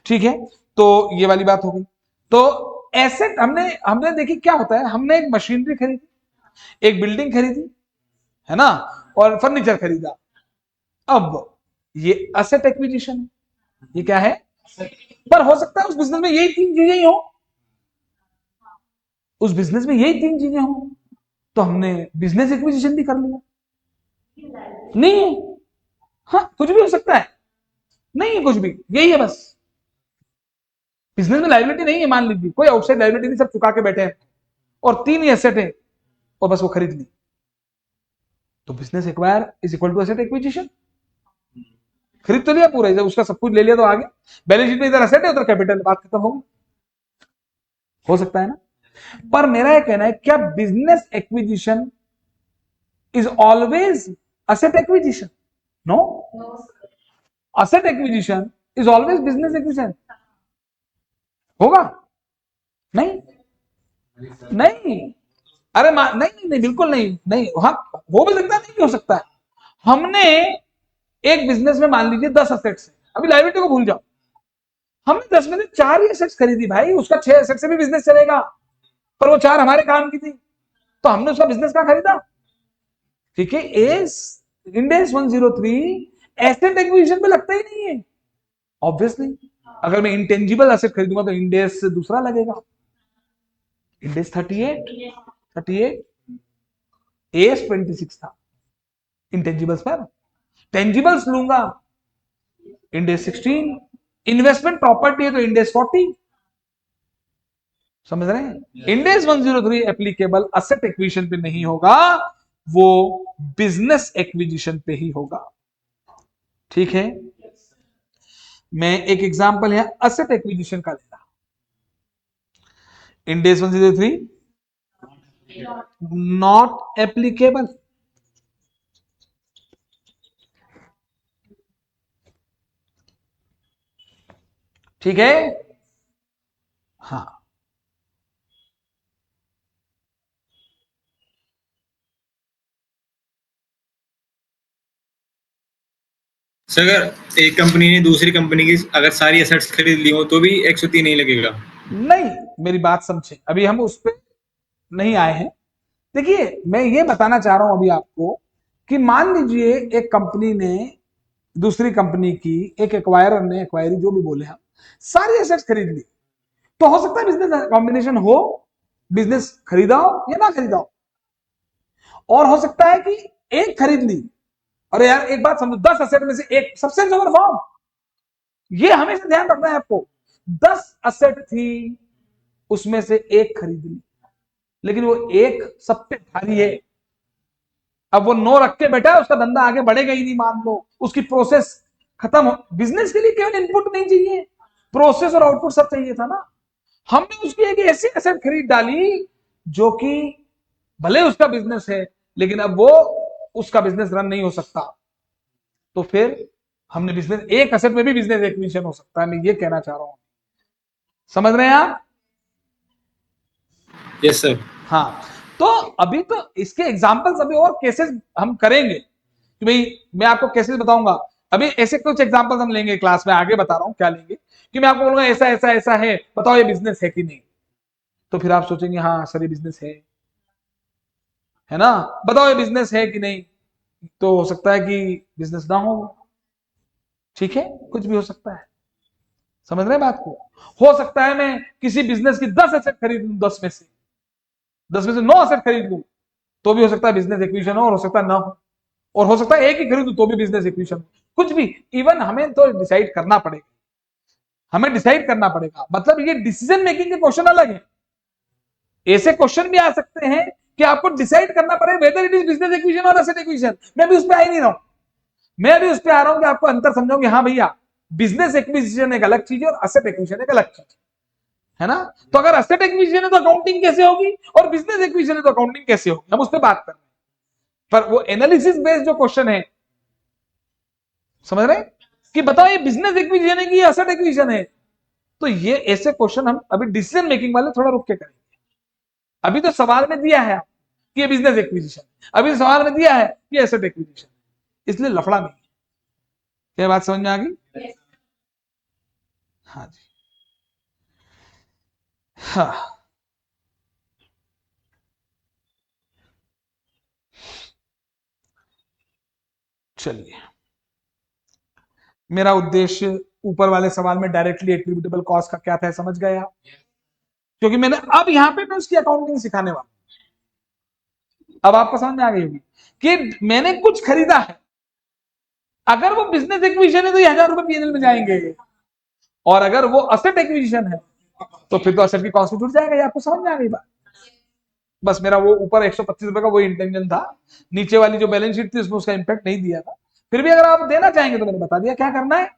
ठीक है। तो ये वाली बात हो गई। तो एसेट हमने हमने देखी क्या होता है, हमने एक मशीनरी खरीदी, एक बिल्डिंग खरीदी, है ना, और फर्नीचर खरीदा। अब ये असेट एक्विजिशन है, ये क्या है, पर हो सकता है उस बिजनेस में यही तीन चीजें ही हो, उस बिजनेस में यही तीन चीजें हो, तो हमने बिजनेस एक्विजिशन भी कर लिया। नहीं है, हाँ कुछ भी हो सकता है, नहीं है कुछ भी, यही है बस। बिजनेस में लाइबिलिटी नहीं है, मान लीजिए कोई आउटसाइड लाइबिलिटी नहीं, सब चुका के बैठे हैं, और तीन ही एसेट है और बस वो खरीद ली, तो business acquire is equal to asset acquisition. खरीद तो लिया पूरा, उसका सब कुछ ले लिया तो आगे बैलेंस शीट में इधर एसेट है उधर कैपिटल, बात खत्म होगी, हो सकता है ना। पर मेरा यह कहना है क्या business acquisition is always asset acquisition? No, asset acquisition is always business acquisition. होगा? नहीं, नहीं, अरे नहीं नहीं नहीं, बिल्कुल नहीं, नहीं, हाँ हो भी सकता है, नहीं भी हो सकता है। हमने एक बिजनेस में मान लीजिए 10 असेट्स है, अभी लाइबिलिटी को भूल जाओ, हमने 10 में से 4 ही असेट्स खरीदी भाई, उसका 6 असेट से भी बिजनेस चलेगा, पर वो 4 हमारे काम की थी, तो हमने उसका बिजनेस कहां खरीदा, ठीक है। इंड एस 103 एसेट एक्विजिशन में लगता ही नहीं है, ऑब्वियसली। अगर मैं इंटेंजिबल एसेट खरीदूंगा तो इंड एस से दूसरा लगेगा, इंड एस 38 एस 26 था इंटेंजिबल्स पर, टेंजिबल्स लूंगा इंड एस 16, इन्वेस्टमेंट प्रॉपर्टी है तो इंड एस 40, समझ रहे हैं। End S 103 applicable asset acquisition पे नहीं होगा, वो बिजनेस एक्विजिशन पे ही होगा, ठीक है। मैं एक एग्जांपल है असेट एक्विजिशन का ले रहा, इंड एस 103 नॉट एप्लीकेबल, ठीक है, हाँ। सर अगर एक कंपनी ने दूसरी कंपनी की अगर सारी एसेट्स खरीद ली हो तो भी 103 नहीं लगेगा? नहीं, मेरी बात समझे, अभी हम उस पर नहीं आए हैं। देखिए मैं ये बताना चाह रहा हूं अभी आपको कि मान लीजिए एक कंपनी ने दूसरी कंपनी की, एक एक्वायरर ने, एक्वायरी जो भी बोले हम, सारी एसेट्स खरीद ली, तो हो सकता है बिजनेस कॉम्बिनेशन हो, बिजनेस खरीदा हो या ना खरीदा हो, और हो सकता है कि एक खरीद ली, और यार एक बात समझो, 10 असेट में से एक सब्सटेंस ओवर फॉर्म, ये हमेशा ध्यान रखना है आपको। 10 असेट थी, उसमें से एक खरीद ली, लेकिन वो एक सब पे भारी है, अब वो 9 रख के बैठा है, उसका धंधा आगे बढ़ेगा ही नहीं, मान लो उसकी प्रोसेस खत्म हो। बिजनेस के लिए केवल इनपुट नहीं चाहिए, प्रोसेस और आउटपुट सब चाहिए था ना। हमने उसकी एक ऐसी एसेट खरीद डाली जो कि भले उसका बिजनेस है, लेकिन अब वो उसका बिजनेस रन नहीं हो सकता, तो फिर हमने बिजनेस, एक एसेट में भी बिजनेस एक्विजिशन हो सकता है, मैं ये कहना चाह रहा हूं, समझ रहे हैं आप? Yes sir. हाँ, तो अभी तो इसके एग्जांपल्स, अभी और केसेस हम करेंगे कि भाई मैं आपको केसेस बताऊंगा, अभी ऐसे कुछ एग्जांपल्स हम लेंगे क्लास में, आगे बता रहा हूं क्या लेंगे, कि मैं आपको बोलूंगा ऐसा ऐसा ऐसा है, बताओ ये बिजनेस है कि नहीं, तो फिर आप सोचेंगे हाँ सर ये बिजनेस है ना, बताओ ये बिजनेस है कि नहीं, तो हो सकता है कि बिजनेस ना हो, ठीक है, कुछ भी हो सकता है, समझ रहे हैं बात को। हो सकता है मैं किसी बिजनेस की 10 एसेट खरीद लूं, 10 में से 9 एसेट खरीद लूं, तो भी हो सकता है बिजनेस एक्विजिशन हो, और हो सकता है ना हो, और हो सकता है एक ही खरीदूं तो भी बिजनेस एक्विजिशन हो, कुछ भी, इवन हमें तो डिसाइड करना पड़ेगा, हमें डिसाइड करना पड़ेगा। मतलब ये डिसीजन मेकिंग के क्वेश्चन अलग है। ऐसे क्वेश्चन भी आ सकते हैं कि आपको डिसाइड करना पड़े whether it is business acquisition और एसेट एक्विजिशन। मैं भी उस पर आ ही नहीं रहा हूं, मैं भी उस पर आ रहा हूं कि आपको अंतर समझाऊं कि हाँ भैया, बिजनेस एक्विजिशन एक अलग चीज है और एसेट एक्विजिशन एक अलग चीज है ना। तो अगर एसेट एक्विजिशन है तो अकाउंटिंग कैसे होगी, और बिजनेस एक्विजिशन है तो अकाउंटिंग कैसे होगी, हम उस पर बात कर रहे हैं। पर वो एनालिसिस बेस्ड जो क्वेश्चन है, समझ रहे हैं कि बताओ ये बिजनेस एक्विजिशन है कि एसेट एक्विजिशन है, तो ये ऐसे क्वेश्चन हम अभी डिसीजन मेकिंग वाले थोड़ा रुक के करेंगे। अभी तो सवाल में दिया है कि ये बिजनेस एक्विजिशन, अभी तो सवाल में दिया है कि एसेट एक्विजिशन, इसलिए लफड़ा नहीं। क्या बात समझ में आ गई? हाँ जी, हाँ। चलिए, मेरा उद्देश्य ऊपर वाले सवाल में डायरेक्टली एट्रीब्यूटेबल कॉस्ट का क्या था समझ गए आप? क्योंकि मैंने अब यहां पे मैं उसकी अकाउंटिंग सिखाने वाला, अब आपको समझ में आ गई होगी कि मैंने कुछ खरीदा है, अगर वो बिजनेस एक्विजिशन है तो 1000 रुपए पीएनएल में जाएंगे, और अगर वो असेट एक्विजिशन है तो फिर तो असेट की कॉस्ट जुड़ जाएगा। ये आपको समझ में आ गई बात? बस मेरा वो ऊपर 125 रुपए का वो इंटेंशन था, नीचे वाली जो बैलेंस शीट थी उसमें उसका इंपैक्ट नहीं दिया था। फिर भी अगर आप देना चाहेंगे तो मैंने बता दिया क्या करना है।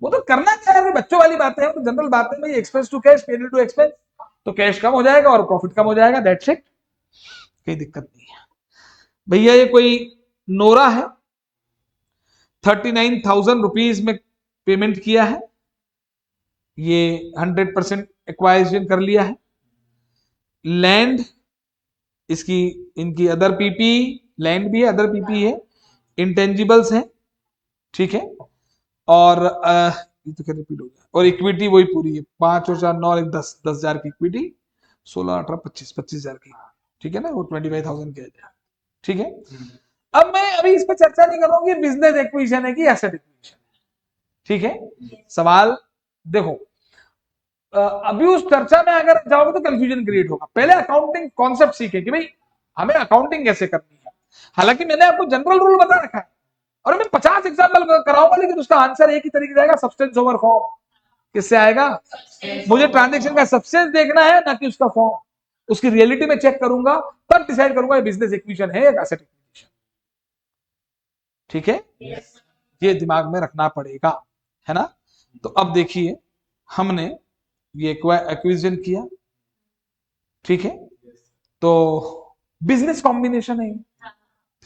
वो तो करना क्या है, बच्चों वाली बातें हैं, तो जनरल बातें भाई, expense to cash, PNL to expense, तो कैश कम हो जाएगा और प्रॉफिट कम हो जाएगा, दैट्स इट, कोई दिक्कत नहीं है। भैया ये कोई नोरा है, 39,000 रुपीज में पेमेंट किया है, ये 100% एक्वाइजिशन कर लिया है। लैंड इसकी, इनकी अदर पीपी, लैंड भी है, अदर पीपी है, इंटेंजिबल्स है, ठीक है। और ये तो रिपीट हो गया, और इक्विटी वही पूरी है, 5 और 4 9 1 10 10,000 की इक्विटी, 16 18 25 25,000 की, ठीक है ना, वो 25,000 के, ठीक है। अब मैं अभी इस पर चर्चा नहीं कर रहा हूँ कि बिजनेस एक्विजिशन है कि एसेट एक्विजिशन, ठीक है। सवाल देखो, अभी उस चर्चा में अगर जाओगे तो कंफ्यूजन क्रिएट होगा। पहले अकाउंटिंग कॉन्सेप्ट सीखे कि भाई हमें अकाउंटिंग कैसे करनी है। हालांकि मैंने आपको जनरल रूल बता रखा है, और मैं 50 एग्जाम्पल कराऊंगा, लेकिन उसका आंसर एक ही तरीके से आएगा, सब्सटेंस ओवर फॉर्म। किससे आएगा? मुझे ट्रांजेक्शन का सब्सटेंस देखना है, ना कि उसका फॉर्म। उसकी रियलिटी में चेक करूंगा, तब डिसाइड करूंगा ये बिजनेस इक्विजिशन है या एसेट इक्विजिशन, ठीक है। ये दिमाग में रखना पड़ेगा, है ना। तो अब देखिए, हमने ये एक्विजिशन किया, ठीक है, तो बिजनेस कॉम्बिनेशन है,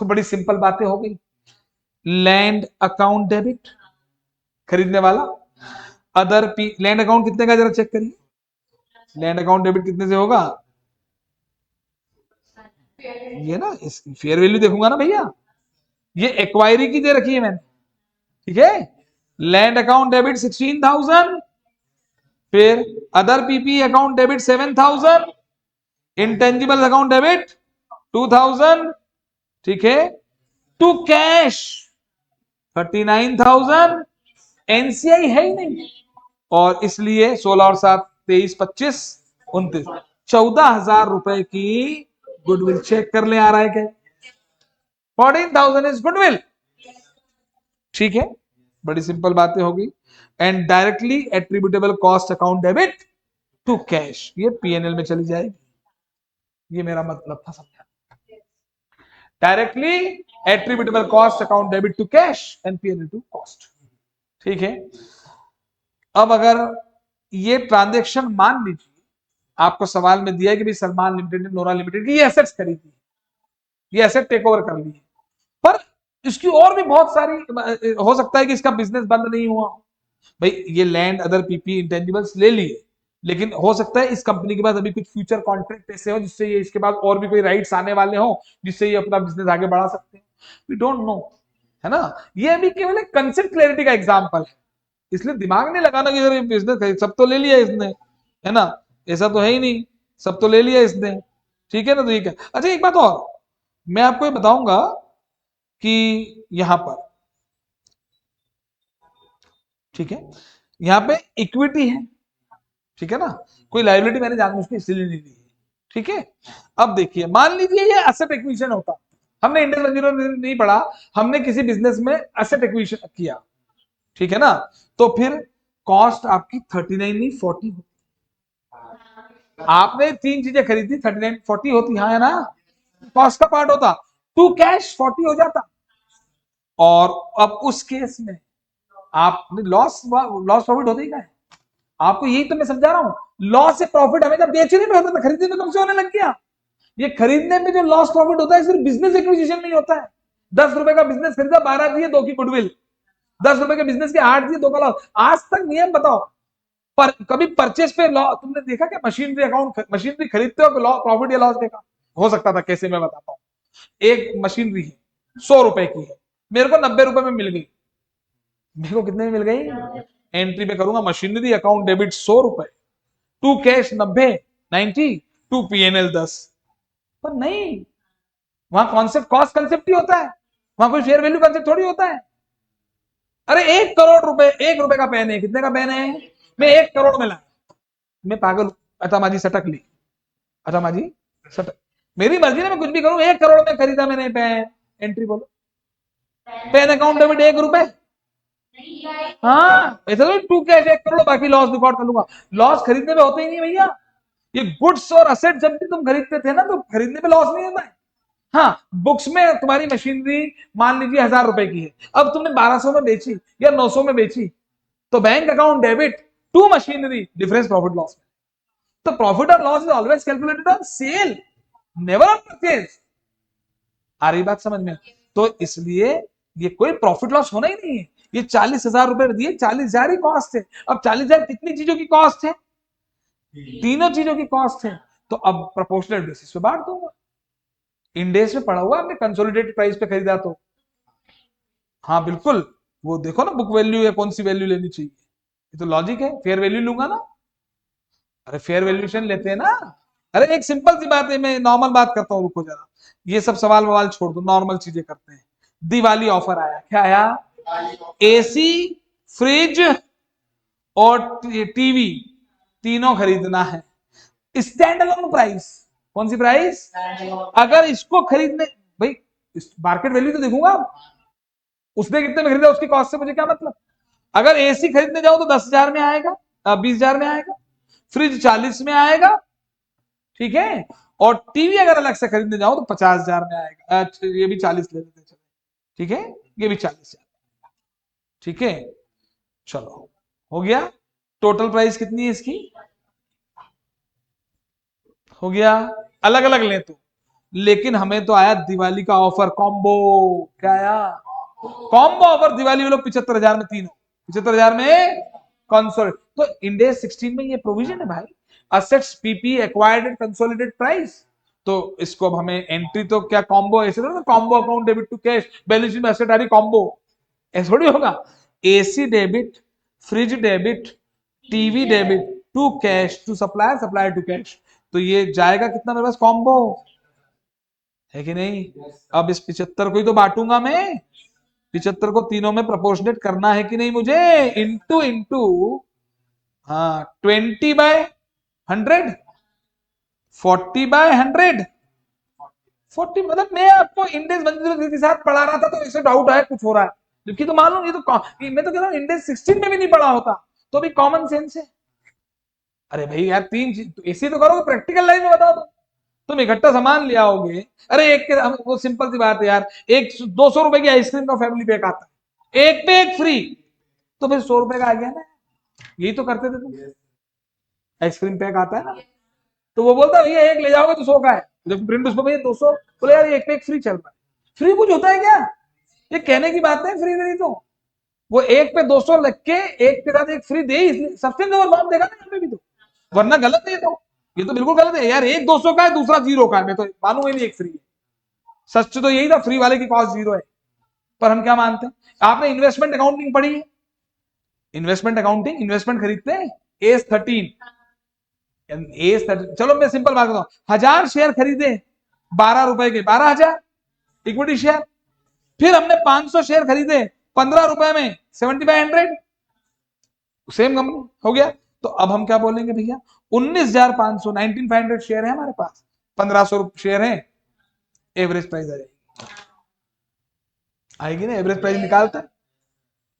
तो बड़ी सिंपल बातें हो गई। लैंड अकाउंट डेबिट, खरीदने वाला, अदर पी, लैंड अकाउंट कितने का जरा चेक करिए, लैंड अकाउंट डेबिट कितने से होगा, ये ना, इसकी फेयर वैल्यू देखूंगा ना भैया, ये एक्वायरी की दे रखी है मैंने, ठीक है। लैंड अकाउंट डेबिट 16,000, फिर other PP account debit 7,000, intangible account debit 2,000, ठीक है, टू कैश 39,000, एनसीआई है ही नहीं, और इसलिए 16 और 7 23 25 29, 14,000 रुपए की गुडविल चेक कर ले, आ रहा है क्या? 14,000 इज गुडविल, ठीक है। बड़ी सिंपल बातें होगी। And directly attributable cost account debit to cash, ये पीएनएल में चली जाएगी, ये मेरा मतलब था, समझा? Directly attributable cost account debit to cash and PNL to cost, ठीक है। अब अगर ये ट्रांजेक्शन, मान लीजिए आपको सवाल में दिया है कि भाई सलमान लिमिटेड ने नोरा लिमिटेड की ये एसेट्स खरीदी, ये एसेट टेक ओवर कर ली है, पर इसकी और भी बहुत सारी, हो सकता है कि इसका बिजनेस बंद नहीं हुआ। भाई ये लैंड, अदर पीपी, इंटेंजिबल्स ले लिए, लेकिन हो सकता है इस कंपनी के पास अभी कुछ फ्यूचर कॉन्ट्रैक्ट ऐसे हो जिससे ये इसके बाद और भी कोई राइट्स आने वाले हो, जिससे ये अपना बिजनेस आगे बढ़ा सकते हैं, वी डोंट नो, है ना। ये अभी केवल एक कंसेप्ट क्लैरिटी का एग्जांपल है, इसलिए दिमाग नहीं लगाना कि सर ये बिजनेस सब तो ले लिया इसने, है ना, ऐसा तो है ही नहीं, सब तो ले लिया इसने, ठीक है ना। तो ये क्या, अच्छा एक बात और मैं आपको ये बताऊंगा कि यहां पर, ठीक है, यहां पे इक्विटी है, ठीक है ना, कोई लायबिलिटी मैंने जानबूझ के इसलिए नहीं ली है, ठीक है। अब देखिए, मान लीजिए ये एसेट एक्विजिशन होता, हमने इंडेक्स 1 जीरो नहीं पढ़ा, हमने किसी बिजनेस में एसेट एक्विजिशन किया, ठीक है ना, तो फिर कॉस्ट आपकी 39 नहीं 40 होती। आपने 3 चीजें खरीदी, 39 40 होती, हाँ है ना, कॉस्ट का पार्ट होता, टू कैश 40 हो जाता। और अब उस केस में आपने लॉस प्रॉफिट होता ही क्या है, आपको यही तो मैं समझा रहा हूं, लॉस से प्रॉफिट हमें जब बेचने में होता था, खरीदने में कब से होने लग गया। ये खरीदने में जो लॉस प्रॉफिट होता है सिर्फ बिजनेस एक्विजिशन में ही होता है। 10 रुपए का बिजनेस खरीदा, 12 दिए, 2 की गुडविल, 10 रुपए के बिजनेस के 8 दिए, 2 का लॉस। आज तक नियम बताओ, पर कभी परचेस पे लॉस तुमने देखा क्या, मशीनरी अकाउंट, मशीनरी खरीदते हो लॉस प्रॉफिट या लॉस देखा, हो सकता था, कैसे मैं बताता हूँ, एक मशीनरी है 100 रुपए की है, मेरे को 90 रुपए में मिल गई, मेरे को कितने में मिल गई, एंट्री पे करूंगा मशीनरी अकाउंट डेबिट 100 रुपए, टू कैश 90 90, टू पीएनएल 10। पर नहीं, वहां कॉन्सेप्ट कॉस्ट कंसेप्ट ही होता है, वहां कोई फेयर वैल्यू कंसेप्ट थोड़ी होता है। अरे 1 करोड़ रुपए, 1 रुपए का पेन है, कितने का पेन है, मैं 1 करोड़ में लाया, मैं पागल हूं, अच्छा माजी सटक ली, अच्छा माजी सटक, मेरी मर्जी ना, मैं कुछ भी करूं, 1 करोड़ में खरीदा मैंने पेन, एंट्री बोलो, पेन अकाउंट डेबिट 1 रुपए, हाँ ऐसा तो टू कैश 1 करोड़, बाकी लॉस रिकॉर्ड कर लूंगा, लॉस खरीदने में होते ही नहीं भैया, ये गुड्स और असेट जब भी तुम खरीदते थे ना, तो खरीदने में लॉस नहीं होता है। हाँ, बुक्स में तुम्हारी मशीनरी मान लीजिए 1000 रुपए की है, अब तुमने 1200 में बेची या 900 में बेची, तो bank account debit to machinery, difference profit loss में, तो प्रॉफिट और loss is always calculated on sale, never on purchase. आ रही बात समझ में, तो इसलिए ये कोई प्रॉफिट लॉस होना ही नहीं है, ये 40,000 रुपए दिए, 40,000 ही कॉस्ट है, अब 40,000 कितनी चीजों की कॉस्ट है, तीनों चीजों की कॉस्ट है, तो अब प्रोपोर्शनल बेसिस पे बांट दूंगा, इंडेक्स में पड़ा हुआ आपने कंसोलिडेटेड प्राइस पे खरीदा तो, हाँ बिल्कुल, वो देखो ना बुक वैल्यू या कौन सी वैल्यू लेनी चाहिए, ये तो लॉजिक है, फेयर वैल्यू लूंगा ना, अरे फेयर वैल्यूएशन लेते हैं ना, अरे एक सिंपल सी बात है, मैं नॉर्मल बात करता हूँ, रुको जरा, ये सब सवाल ववाल छोड़ दो, नॉर्मल चीजें करते हैं। दिवाली ऑफर आया, क्या आया, एसी, फ्रिज और टीवी तीनों खरीदना है, स्टैंड अलोन प्राइस, कौन सी प्राइस, अगर इसको खरीदने, भाई मार्केट वैल्यू तो देखूंगा, उसने कितने में खरीदा उसकी कॉस्ट से मुझे क्या मतलब, अगर एसी खरीदने जाओ तो 10,000 में आएगा, 20,000 में आएगा, फ्रिज 40 में आएगा, ठीक है, और टीवी अगर अलग से खरीदने जाओ तो 50,000 में आएगा, ये भी 40 ले लेते चलो, ठीक है, ये भी 40,000, ठीक है, चलो हो गया, टोटल प्राइस कितनी है इसकी, हो गया, अलग अलग ले तो, लेकिन हमें तो आया दिवाली का ऑफर कॉम्बो, क्या आया, कॉम्बो ऑफर दिवाली वालों 75,000 में तीनों, 75,000 में कंसोल, तो इंडेक्स 16 में ये प्रोविजन है भाई, assets PP acquired and consolidated price, तो इसको अब हमें एंट्री तो क्या कॉम्बो ऐसे ना, combo account debit to cash, balance sheet में एसेट आ रही कॉम्बो, ऐसा थोड़ी होगा, AC debit, fridge debit, TV debit to cash, to supplier, supplier to cash, तो ये जाएगा कितना मेरे पास कॉम्बो, है कि नहीं, अब इस 75 को ही तो बांटूंगा मैं, 75 को तीनों में प्रोपोर्शनेट करना है कि नहीं मुझे, इंटू इंटू, हाँ 20/100, 40/100, 40 मतलब मैं आपको इंडेक्स 103 के साथ पढ़ा रहा था, तो इसे डाउट है कुछ हो रहा है, जबकि तो मालूम, ये तो मैं तो कह रहा हूँ इंडेक्स 16 में भी नहीं पढ़ा होता, तो भी कॉमन सेंस है। अरे भाई यार, तीन चीज तो ऐसे तो करोगे, प्रैक्टिकल लाइफ में बताओ तो, तुम इकट्ठा सामान ले आओगे, अरे एक के वो सिंपल सी बात है यार, एक 200 रुपए की आइसक्रीम का फैमिली पैक आता है, एक पे एक फ्री, तो फिर 100 रुपए का आ गया ना, यही तो करते थे तुम, आइसक्रीम पैक आता है ना, तो वो बोलता है भैया एक ले जाओगे तो 100 का है, जब प्रिंट उस पर भैया 200, बोले यार एक पे एक फ्री चल रहा है, फ्री कुछ होता है क्या, ये कहने की बात है, फ्री नहीं, तो वो एक पे 200 लग के एक के साथ एक फ्री दे, इसलिए सब्सटेंस ओवर फॉर्म देगा ना यहाँ पे भी, तो वरना गलत है, तो ये तो बिल्कुल गलत है यार, एक 200 का है, दूसरा 0 का है, मैं तो मानूंगा ही नहीं एक फ्री है, सच तो यही था, फ्री वाले की कॉस्ट 0 है, पर हम क्या मानते हैं, आपने इन्वेस्टमेंट अकाउंटिंग पढ़ी है, इन्वेस्टमेंट अकाउंटिंग, इन्वेस्टमेंट खरीदते हैं, एस 13, चलो मैं सिंपल बात करता हूं, 1000 शेयर खरीदे 12 रुपए के, 12,000 इक्विटी शेयर, फिर हमने 500 शेयर खरीदे 15 रुपए में, 7500, सेम कंपनी हो गया, तो अब हम क्या बोलेंगे भैया, 19,500, 19,500 शेयर है हमारे पास, 1,500 शेयर है, एवरेज प्राइस आ जाएगी, आएगी ना, एवरेज प्राइस निकालते हैं।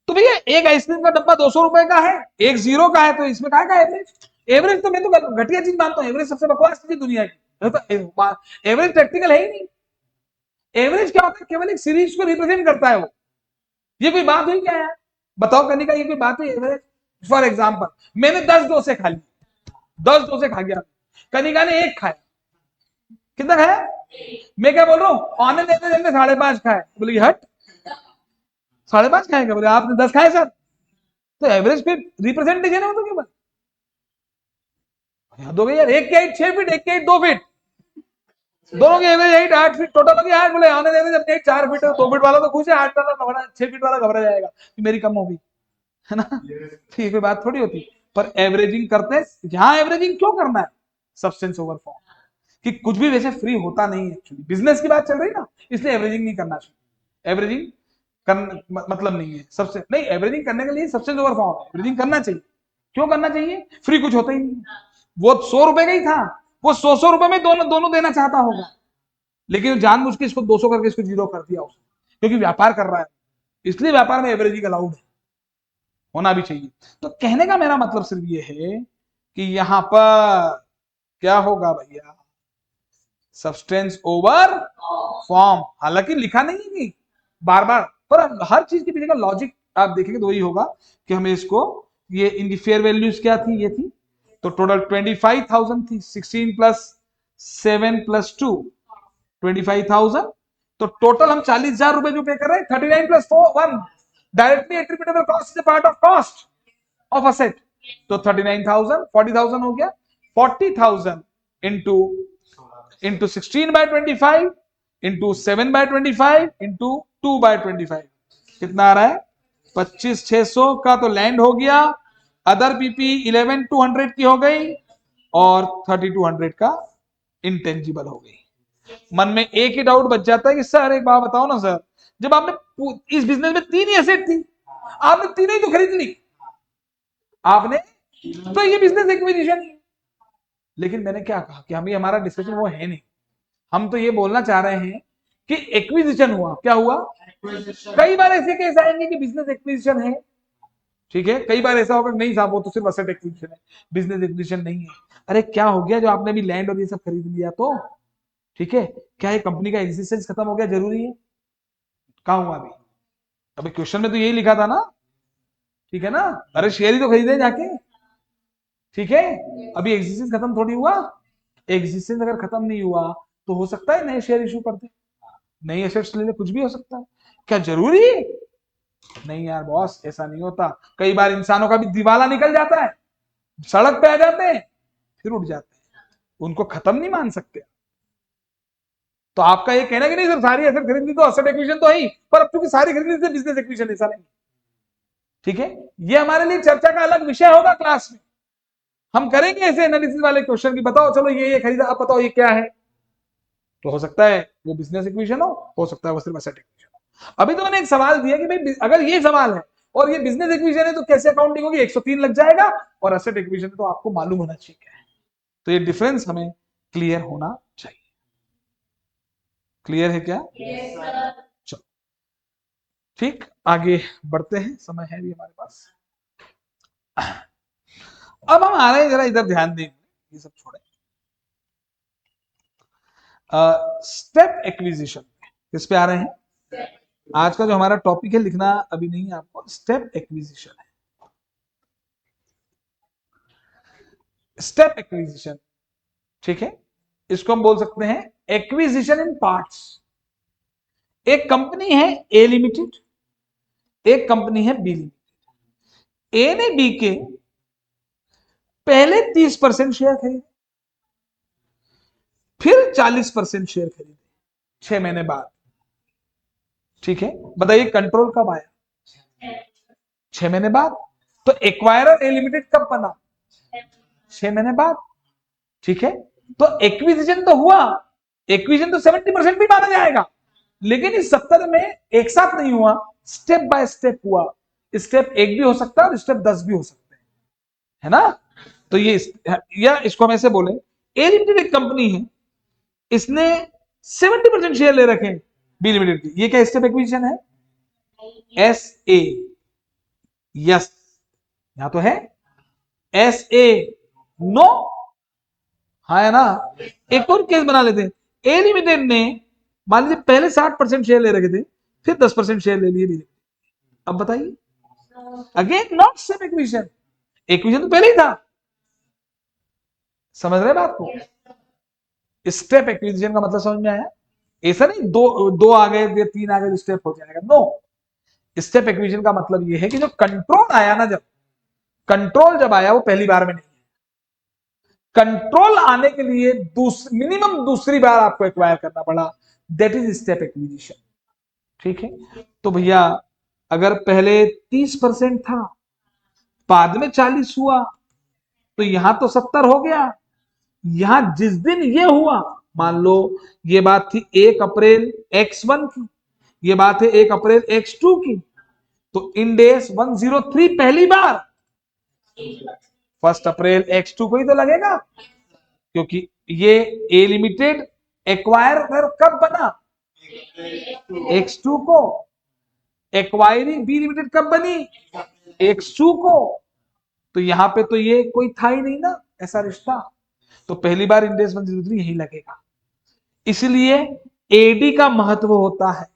तो भैया एक आइसक्रीम का डब्बा 200 रुपए का है, एक 0 का है, तो इसमें क्या का एवरेज? एवरेज तो मैं तो घटिया चीज मानता हूँ, एवरेज सबसे बकवास चीज दुनिया की। तो एवरेज प्रैक्टिकल है ही नहीं। एवरेज क्या होता है? केवल एक सीरीज को रिप्रेजेंट करता है वो। ये कोई बात हुई क्या यार? बताओ कनिका, ये कोई बात हुई एवरेज? फॉर एग्जाम्पल, मैंने 10 डोसे खा ली, 10 डोसे खा गया, कनिका ने एक खाया, कितना खाया? मैं क्या बोल रहा हूँ, आने देते देते 5.5 खाए, बोले हट 5.5 खाएगा, बोले आपने 10 खाए सर। तो एवरेज पे रिप्रेजेंटेशन है वो तो केवल। याद हो गया यार, एक की हाइट 6 फीट, एक की हाइट 2 फीट, दोनों की एवरेज हाइट 8 फीट, टोटल हो गया 8। बोले आने देते जब 4 फीट है, 2 फीट वाला तो खुश है, 8 वाला घबरा, 6 फीट वाला घबरा जाएगा कि मेरी कम होगी, है ना? तो ये कोई बात थोड़ी होती। पर एवरेजिंग करते हैं, यहां एवरेजिंग क्यों करना है? सब्सटेंस ओवर फॉर्म, कि कुछ भी वैसे फ्री होता नहीं है, एक्चुअली बिजनेस की बात चल रही ना, इसलिए एवरेजिंग नहीं करना चाहिए। एवरेजिंग मतलब नहीं है सबसे, नहीं, एवरेजिंग करने के लिए सब्सटेंस ओवर फॉर्म, एवरेजिंग करना चाहिए। क्यों करना चाहिए? फ्री कुछ होता ही नहीं। वो 100 रुपए का ही था, वो 100 रुपए में दोनों दोनों देना चाहता होगा, लेकिन जानबूझ के इसको 200 करके इसको 0 कर दिया उसने, क्योंकि व्यापार कर रहा है, इसलिए व्यापार में एवरेजिंग अलाउड है, होना भी चाहिए। तो कहने का मेरा मतलब सिर्फ ये है कि यहां पर क्या होगा भैया, सब्सटेंस ओवर फॉर्म। हालांकि लिखा नहीं है कि बार बार, पर हर चीज के पीछे का लॉजिक आप देखेंगे तो वही होगा कि हमें इसको, ये इनकी फेयर वैल्यूज क्या थी, ये थी, तो टोटल 25,000 थी, 16 प्लस 7 प्लस 2 25,000, तो टोटल हम 40,000 रुपए जो पे कर रहे हैं, 39 plus 4 1 directly attributable cost is a part of cost of asset. तो 39,000, 40,000 हो गया, 40,000 इंटू 16/25 इंटू 7/25 इंटू 2/25, कितना आ रहा है? 25,600 का तो लैंड हो गया, अदर पीपी 11,200 की हो गई, और 3,200 का इंटेंजिबल हो गई। मन में एक ही डाउट बच जाता है कि सर एक बात बताओ ना सर, जब आपने इस बिजनेस में 3 ही एसेट थी, आपने तीनों ही तो खरीद ली आपने, तो ये बिजनेस एक्विजिशन है। लेकिन मैंने क्या कहा कि हमें, हमारा डिस्कशन वो है नहीं, हम तो ये बोलना चाह रहे हैं कि एक्विजिशन हुआ, क्या हुआ? कई बार ऐसे केस आएंगे कि बिजनेस एक्विजिशन है, ठीक है, कई बार ऐसा होगा नहीं साहब वो तो सिर्फ असेट एक्विजिशन है, बिजनेस एक्विजिशन नहीं है। अरे क्या हो गया जो आपने अभी लैंड और ये सब खरीद लिया तो, ठीक है, क्या ये कंपनी का एग्जिस्टेंस खत्म हो गया जरूरी है? कहाँ हुआ अभी? अभी क्वेश्चन में तो यही लिखा था ना, ठीक है ना? अरे शेयर ही तो खरीदे जाके, ठीक है, अभी एग्जिस्टेंस खत्म थोड़ी हुआ। एग्जिस्टेंस अगर खत्म नहीं हुआ तो हो सकता है नए शेयर इशू कर दे, नई एसेट्स ले ले, कुछ भी हो सकता है। क्या जरूरी है? नहीं यार बॉस, ऐसा नहीं होता। कई बार इंसानों का भी दिवाला निकल जाता है, सड़क पे आ जाते हैं, फिर उठ जाते हैं, उनको खत्म नहीं मान सकते। तो आपका ये कहना कि नहीं सर सारी एसेट खरीदनी तो एसेट एक्विजिशन तो है ही, पर अब चूंकि सारी खरीदनी से बिजनेस एक्विजिशन, ऐसा नहीं, ठीक है। ये हमारे लिए चर्चा का अलग विषय होगा क्लास में, हम करेंगे ऐसे एनालिसिस वाले क्वेश्चन की, बताओ चलो ये खरीदा, अब बताओ ये क्या है, तो हो सकता है वो बिजनेस इक्वेशन हो सकता है वो सिर्फ एसेट इक्वेशन हो। अभी तो मैंने एक सवाल दिया कि भाई अगर ये सवाल है और ये बिजनेस इक्वेशन है तो कैसे अकाउंटिंग होगी, 103 लग जाएगा, और एसेट इक्वेशन तो आपको मालूम होना चाहिए। तो ये डिफरेंस हमें क्लियर होना चाहिए। क्लियर है क्या? चलो ठीक, आगे बढ़ते हैं, समय है भी हमारे पास। अब हम आ रहे हैं, जरा इधर ध्यान दें, ये सब छोड़े, स्टेप एक्विजिशन किस पे आ रहे हैं? आज का जो हमारा टॉपिक है, लिखना अभी नहीं है आपको, स्टेप एक्विजिशन है। स्टेप एक्विजिशन, ठीक है, इसको हम बोल सकते हैं एक्विजिशन इन पार्ट्स। एक कंपनी है ए लिमिटेड, एक कंपनी है बी लिमिटेड। ए ने बी के पहले 30% शेयर खरीदे, फिर 40% शेयर खरीदे 6 महीने बाद, ठीक है। बताइए कंट्रोल कब आया? 6 महीने बाद। तो एक्वायरर ए लिमिटेड कब बना? 6 महीने बाद, ठीक है। तो एक्विजिशन तो हुआ, एक्विजिशन तो 70% भी माना जाएगा, लेकिन इस 70 में एक साथ नहीं हुआ, स्टेप बाय स्टेप हुआ। स्टेप 1 भी हो सकता है और स्टेप 10 भी हो सकते हैं, है ना? तो ये या इसको हम ऐसे बोले, ए लिमिटेड एक कंपनी है, इसने 70% शेयर ले रखे, बी लिमिटेड की। ये क्या स्टेप एक्विजिशन है? एस ए, यस, यहां तो है एस ए, नो, हाँ है ना। एक और केस बना लेते हैं, ए लिमिटेड ने मान लीजिए पहले 60% शेयर ले रखे थे, फिर 10% शेयर ले लिए बी लिमिटेड। अब बताइए, again not same acquisition, acquisition तो पहले ही था। समझ रहे बात को? स्टेप एक्विजिशन का मतलब समझ में आया? ऐसा नहीं दो दो आ गए या तीन आ गए तो स्टेप हो जाएगा, नो। स्टेप एक्विजिशन का मतलब यह है कि जो कंट्रोल आया ना, जब कंट्रोल जब आया वो पहली बार में नहीं, कंट्रोल आने के लिए मिनिमम दूसरी बार आपको एक्वायर करना पड़ा, दैट इज स्टेप एक्विजिशन। ठीक है, तो भैया अगर पहले 30% था, बाद में 40 हुआ, तो यहां तो 70 हो गया। यहां जिस दिन ये हुआ, मान लो ये बात थी 1 अप्रैल X1 की, ये बात है 1 अप्रैल X2 की, तो इंडेस 103 पहली बार 1 अप्रैल X2 को ही तो लगेगा, क्योंकि ये ए लिमिटेड एक्वायर कब बना? X2 को। एक्वायरिंग बी लिमिटेड कब बनी? X2 को। तो यहां पे तो ये कोई था ही नहीं ना ऐसा रिश्ता, तो पहली बार इंडेस 103 यही लगेगा। इसलिए एडी का महत्व होता है।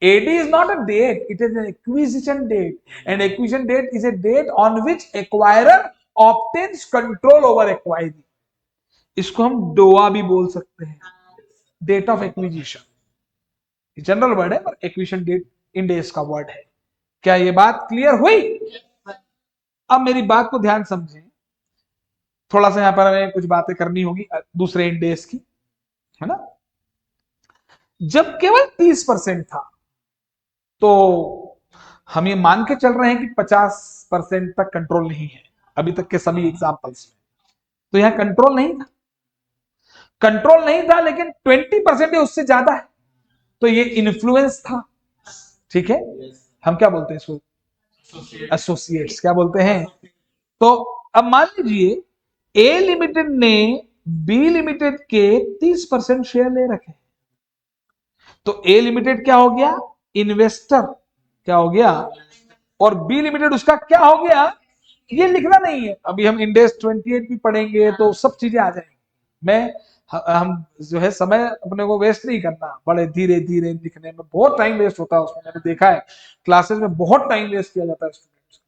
AD is not a date, it is an acquisition date, and acquisition date is a date on which acquirer obtains control over acquiring. इसको हम डोआ भी बोल सकते हैं, date of acquisition. General word है पर एक्विजिशन डेट इंडेस का वर्ड है। क्या ये बात क्लियर हुई? अब मेरी बात को ध्यान समझें, थोड़ा सा यहां पर हमें कुछ बातें करनी होगी दूसरे इंडेस की, है ना। जब केवल 30% था, तो हम ये मान के चल रहे हैं कि 50% तक कंट्रोल नहीं है अभी तक के सभी एग्जांपल्स में, तो यहां कंट्रोल नहीं था, कंट्रोल नहीं था, लेकिन 20% है उससे ज्यादा है, तो ये इन्फ्लुएंस था। ठीक है, हम क्या बोलते हैं इसको? एसोसिएट्स, क्या बोलते हैं? तो अब मान लीजिए ए लिमिटेड ने बी लिमिटेड के 30% शेयर ले रखे, तो ए लिमिटेड क्या हो गया? इन्वेस्टर। क्या हो गया? और बी लिमिटेड उसका क्या हो गया? ये लिखना नहीं है, अभी हम इंडेस 28 भी पढ़ेंगे तो सब चीजें आ जाएंगी। मैं हम जो है समय अपने को वेस्ट नहीं करना, बड़े धीरे धीरे लिखने में बहुत टाइम वेस्ट होता है उसमें, मैंने देखा है क्लासेस में बहुत टाइम वेस्ट किया जाता है स्टूडेंट्स।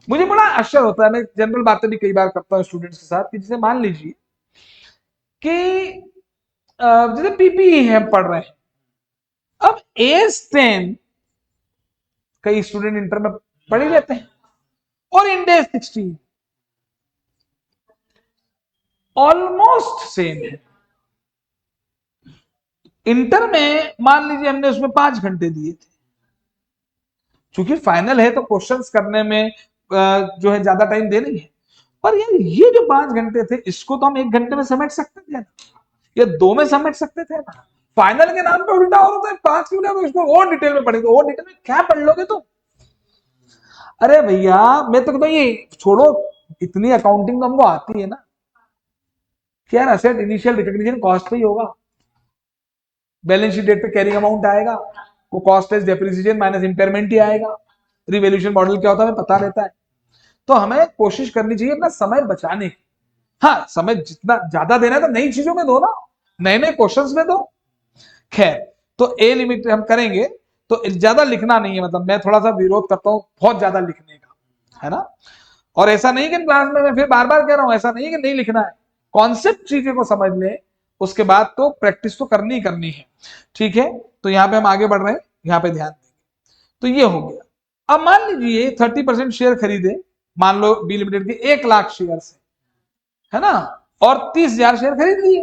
मुझे बड़ा आश्चर्य होता है, मैं जनरल बातें भी कई बार करता हूँ स्टूडेंट्स के साथ, कि जैसे मान लीजिए कि जैसे पीपीई है हम पढ़ रहे हैं, अब AS10 कई स्टूडेंट इंटर में पढ़ ही लेते हैं, और इंडेस 16 ऑलमोस्ट सेम है। इंटर में मान लीजिए हमने उसमें 5 घंटे दिए थे, चूंकि फाइनल है तो क्वेश्चंस करने में जो है ज्यादा टाइम दे नहीं है, पर यार ये जो 5 घंटे थे इसको तो हम 1 घंटे में समेट सकते थे ना, या 2 में समेट सकते थे ना। फाइनल के नाम पे उल्टा हो रहा था, 5 मिनट में इसको और डिटेल में पढ़ेंगे, और डिटेल में क्या पढ़ लोगे तुम? अरे भैया मैं तो कहता हूँ ये छोड़ो, इतनी अकाउंटिंग तो हमको आती है ना, क्या असेट इनिशियल रिकॉग्निशन कॉस्ट पे ही होगा, बैलेंस शीट डेट पे कैरिंग अमाउंट आएगा, वो cost as depreciation minus impairment ही आएगा, रिवैल्यूएशन मॉडल क्या होता है पता रहता है। तो हमें कोशिश करनी चाहिए अपना समय बचाने की। हाँ, समय जितना ज्यादा देना है तो नई चीजों में दो ना, नए नए क्वेश्चंस में दो। खैर, तो ए लिमिट हम करेंगे तो ज्यादा लिखना नहीं है, मतलब मैं थोड़ा सा विरोध करता हूँ बहुत ज्यादा लिखने का, है ना। और ऐसा नहीं कि क्लास में मैं फिर बार बार कह रहा हूं, ऐसा नहीं कि नहीं लिखना है, कॉन्सेप्ट चीजें को समझ ले, उसके बाद तो प्रैक्टिस तो करनी ही करनी है। ठीक है, तो यहाँ पे हम आगे बढ़ रहे हैं, यहाँ पे ध्यान देंगे। तो ये हो गया। अब मान लीजिए 30% शेयर खरीदे, मान लो बी लिमिटेड के 1 लाख शेयर से, है ना, और 30,000 शेयर खरीद लिए,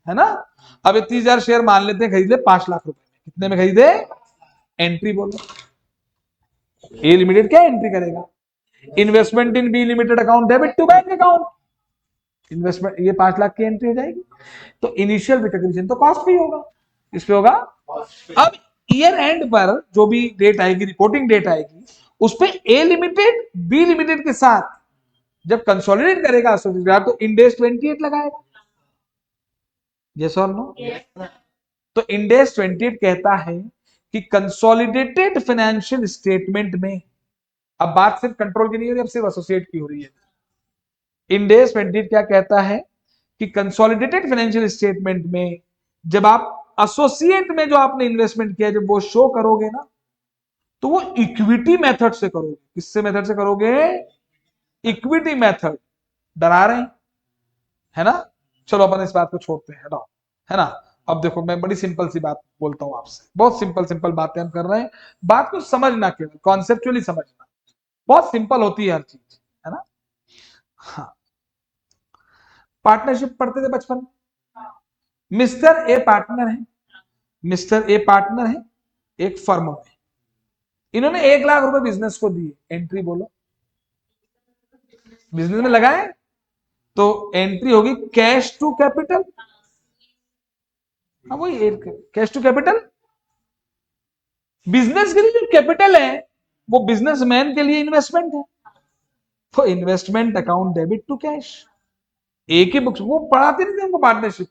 है ना। अब ये 30,000 शेयर मान लेते हैं खरीदे 5 लाख रुपए में, कितने में खरीदे? एंट्री बोलो, ए लिमिटेड क्या एंट्री करेगा? Investment in B limited account debit to bank account, investment ये 5 लाख की एंट्री हो जाएगी, तो इनिशियल रिकॉग्निशन तो कॉस्ट पे होगा, इस पे होगा। अब ईयर एंड पर जो भी डेट आएगी, रिपोर्टिंग डेट आएगी, उस पे ए लिमिटेड बी लिमिटेड के साथ जब कंसोलिडेट करेगा तो इंडेस 28 लगाएगा, यस और नो? तो इंडेस 28 कहता है कि कंसोलिडेटेड फाइनेंशियल स्टेटमेंट में, अब बात सिर्फ कंट्रोल की नहीं हो रही, अब सिर्फ एसोसिएट की हो रही है। इंडेस 28 क्या कहता है कि कंसोलिडेटेड फाइनेंशियल स्टेटमेंट में जब आप एसोसिएट में जो आपने इन्वेस्टमेंट किया जब वो शो करोगे ना, तो वो इक्विटी मेथड से करोगे। किससे मेथड से करोगे? Equity method. डरा रहे हैं, है ना? चलो अपन इस बात को छोड़ते हैं, हटाओ, है ना? अब देखो, मैं बड़ी सिंपल सी बात बोलता हूं आपसे, बहुत सिंपल सिंपल बातें हम कर रहे हैं। बात को समझना, केवल कॉन्सेप्चुअली समझना, बहुत सिंपल होती है हर चीज, है ना? हाँ, पार्टनरशिप पढ़ते थे बचपन में। मिस्टर ए पार्टनर है, मिस्टर ए पार्टनर है एक फर्म में। इन्होंने 1 लाख रुपए बिजनेस को दिए, एंट्री बोलो। बिजनेस में लगाए तो एंट्री होगी कैश टू कैपिटल। हाँ, वही कैश टू कैपिटल। बिजनेस के लिए जो कैपिटल है वो बिजनेसमैन के लिए इन्वेस्टमेंट है, तो investment account debit to cash. एक ही बुक्स वो पढ़ाते नहीं थे हमको पार्टनरशिप,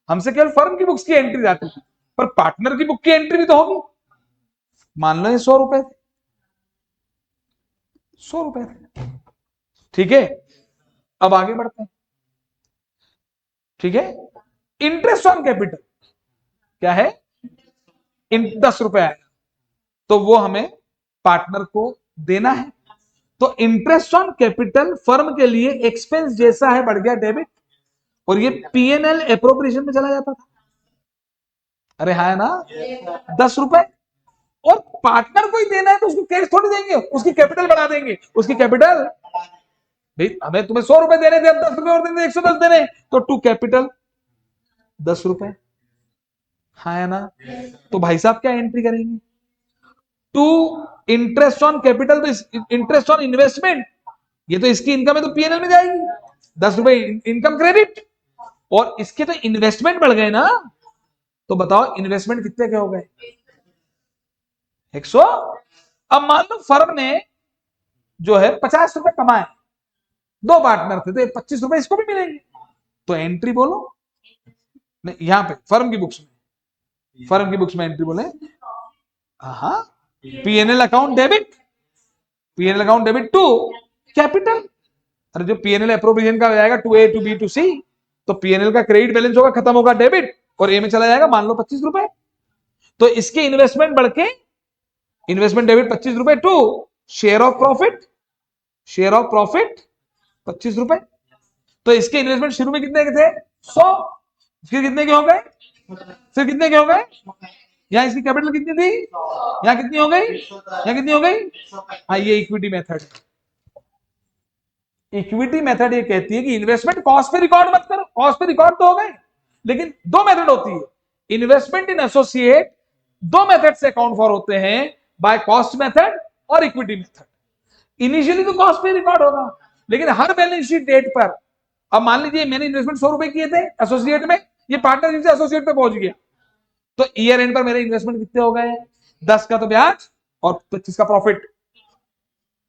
हमसे केवल फर्म की बुक्स की एंट्री आती थी, पर पार्टनर की बुक की एंट्री भी तो होगी। मान लो ये 100 रुपए थे, 100 रुपए थे, ठीक है? अब आगे बढ़ते हैं, ठीक है? इंटरेस्ट ऑन कैपिटल क्या है? 10 रुपए आएगा, तो वो हमें पार्टनर को देना है। तो इंटरेस्ट ऑन कैपिटल फर्म के लिए एक्सपेंस जैसा है, बढ़ गया डेबिट, और ये पीएनएल एप्रोप्रिएशन में चला जाता था। अरे हाँ, है ना? 10 रुपए, और पार्टनर को ही देना है तो उसको कैश थोड़ी देंगे, उसकी कैपिटल बढ़ा देंगे। उसकी कैपिटल, भाई हमें तुम्हें 100 रुपए देने थे, अब 10 रुपए और देने, 110 देने, तो टू कैपिटल 10 रुपए। हाँ, है ना? तो भाई साहब क्या एंट्री करेंगे? टू इंटरेस्ट ऑन कैपिटल, तो इंटरेस्ट ऑन इन्वेस्टमेंट, ये तो इसकी इनकम है तो पीएनएल में जाएगी। 10 रुपए इनकम क्रेडिट, और इसके तो इन्वेस्टमेंट बढ़ गए ना, तो बताओ इन्वेस्टमेंट कितने के हो गए? 100। अब मान लो फर्म ने जो है 50 रुपए कमाए, 2 पार्टनर थे तो 25 रुपए इसको भी मिलेंगे, तो एंट्री बोलो। नहीं, यहां पे फर्म की बुक्स में, फर्म की बुक्स में एंट्री बोले, हाँ, PNL account debit, PNL account debit to capital. अरे जो पीएनएल अप्रोप्रिएशन का जाएगा to A to B to C, तो पीएनएल का क्रेडिट बैलेंस होगा, खत्म होगा डेबिट, और ए में चला जाएगा मान लो 25 रुपए। तो इसके इन्वेस्टमेंट बढ़ के, इन्वेस्टमेंट डेबिट 25 रुपए to share of profit, share of profit 25 रुपए। तो इसके इन्वेस्टमेंट शुरू में कितने के थे? 100। फिर कितने के हो गए? फिर कितने के हो गए? यहाँ इसकी कैपिटल कितनी थी? यहाँ कितनी हो गई? यहाँ कितनी हो गई? हाँ, ये इक्विटी मेथड। इक्विटी मेथड ये कहती है कि इन्वेस्टमेंट कॉस्ट पे रिकॉर्ड मत करो, कॉस्ट पे रिकॉर्ड तो हो गए, लेकिन दो मेथड होती है इन्वेस्टमेंट इन एसोसिएट। दो मेथड से अकाउंट फॉर होते हैं, बाय कॉस्ट मेथड और इक्विटी मेथड। इनिशियली तो कॉस्ट पे रिकॉर्ड होगा, लेकिन हर बैलेंस शीट डेट पर, अब मान लीजिए मैंने इन्वेस्टमेंट 100 रुपए किए थे एसोसिएट में, ये पार्टनरशिप से एसोसिएट पे पहुंच गया, तो ईयर एंड पर मेरे इन्वेस्टमेंट कितने हो गए? 10 का तो ब्याज और 25 का प्रॉफिट,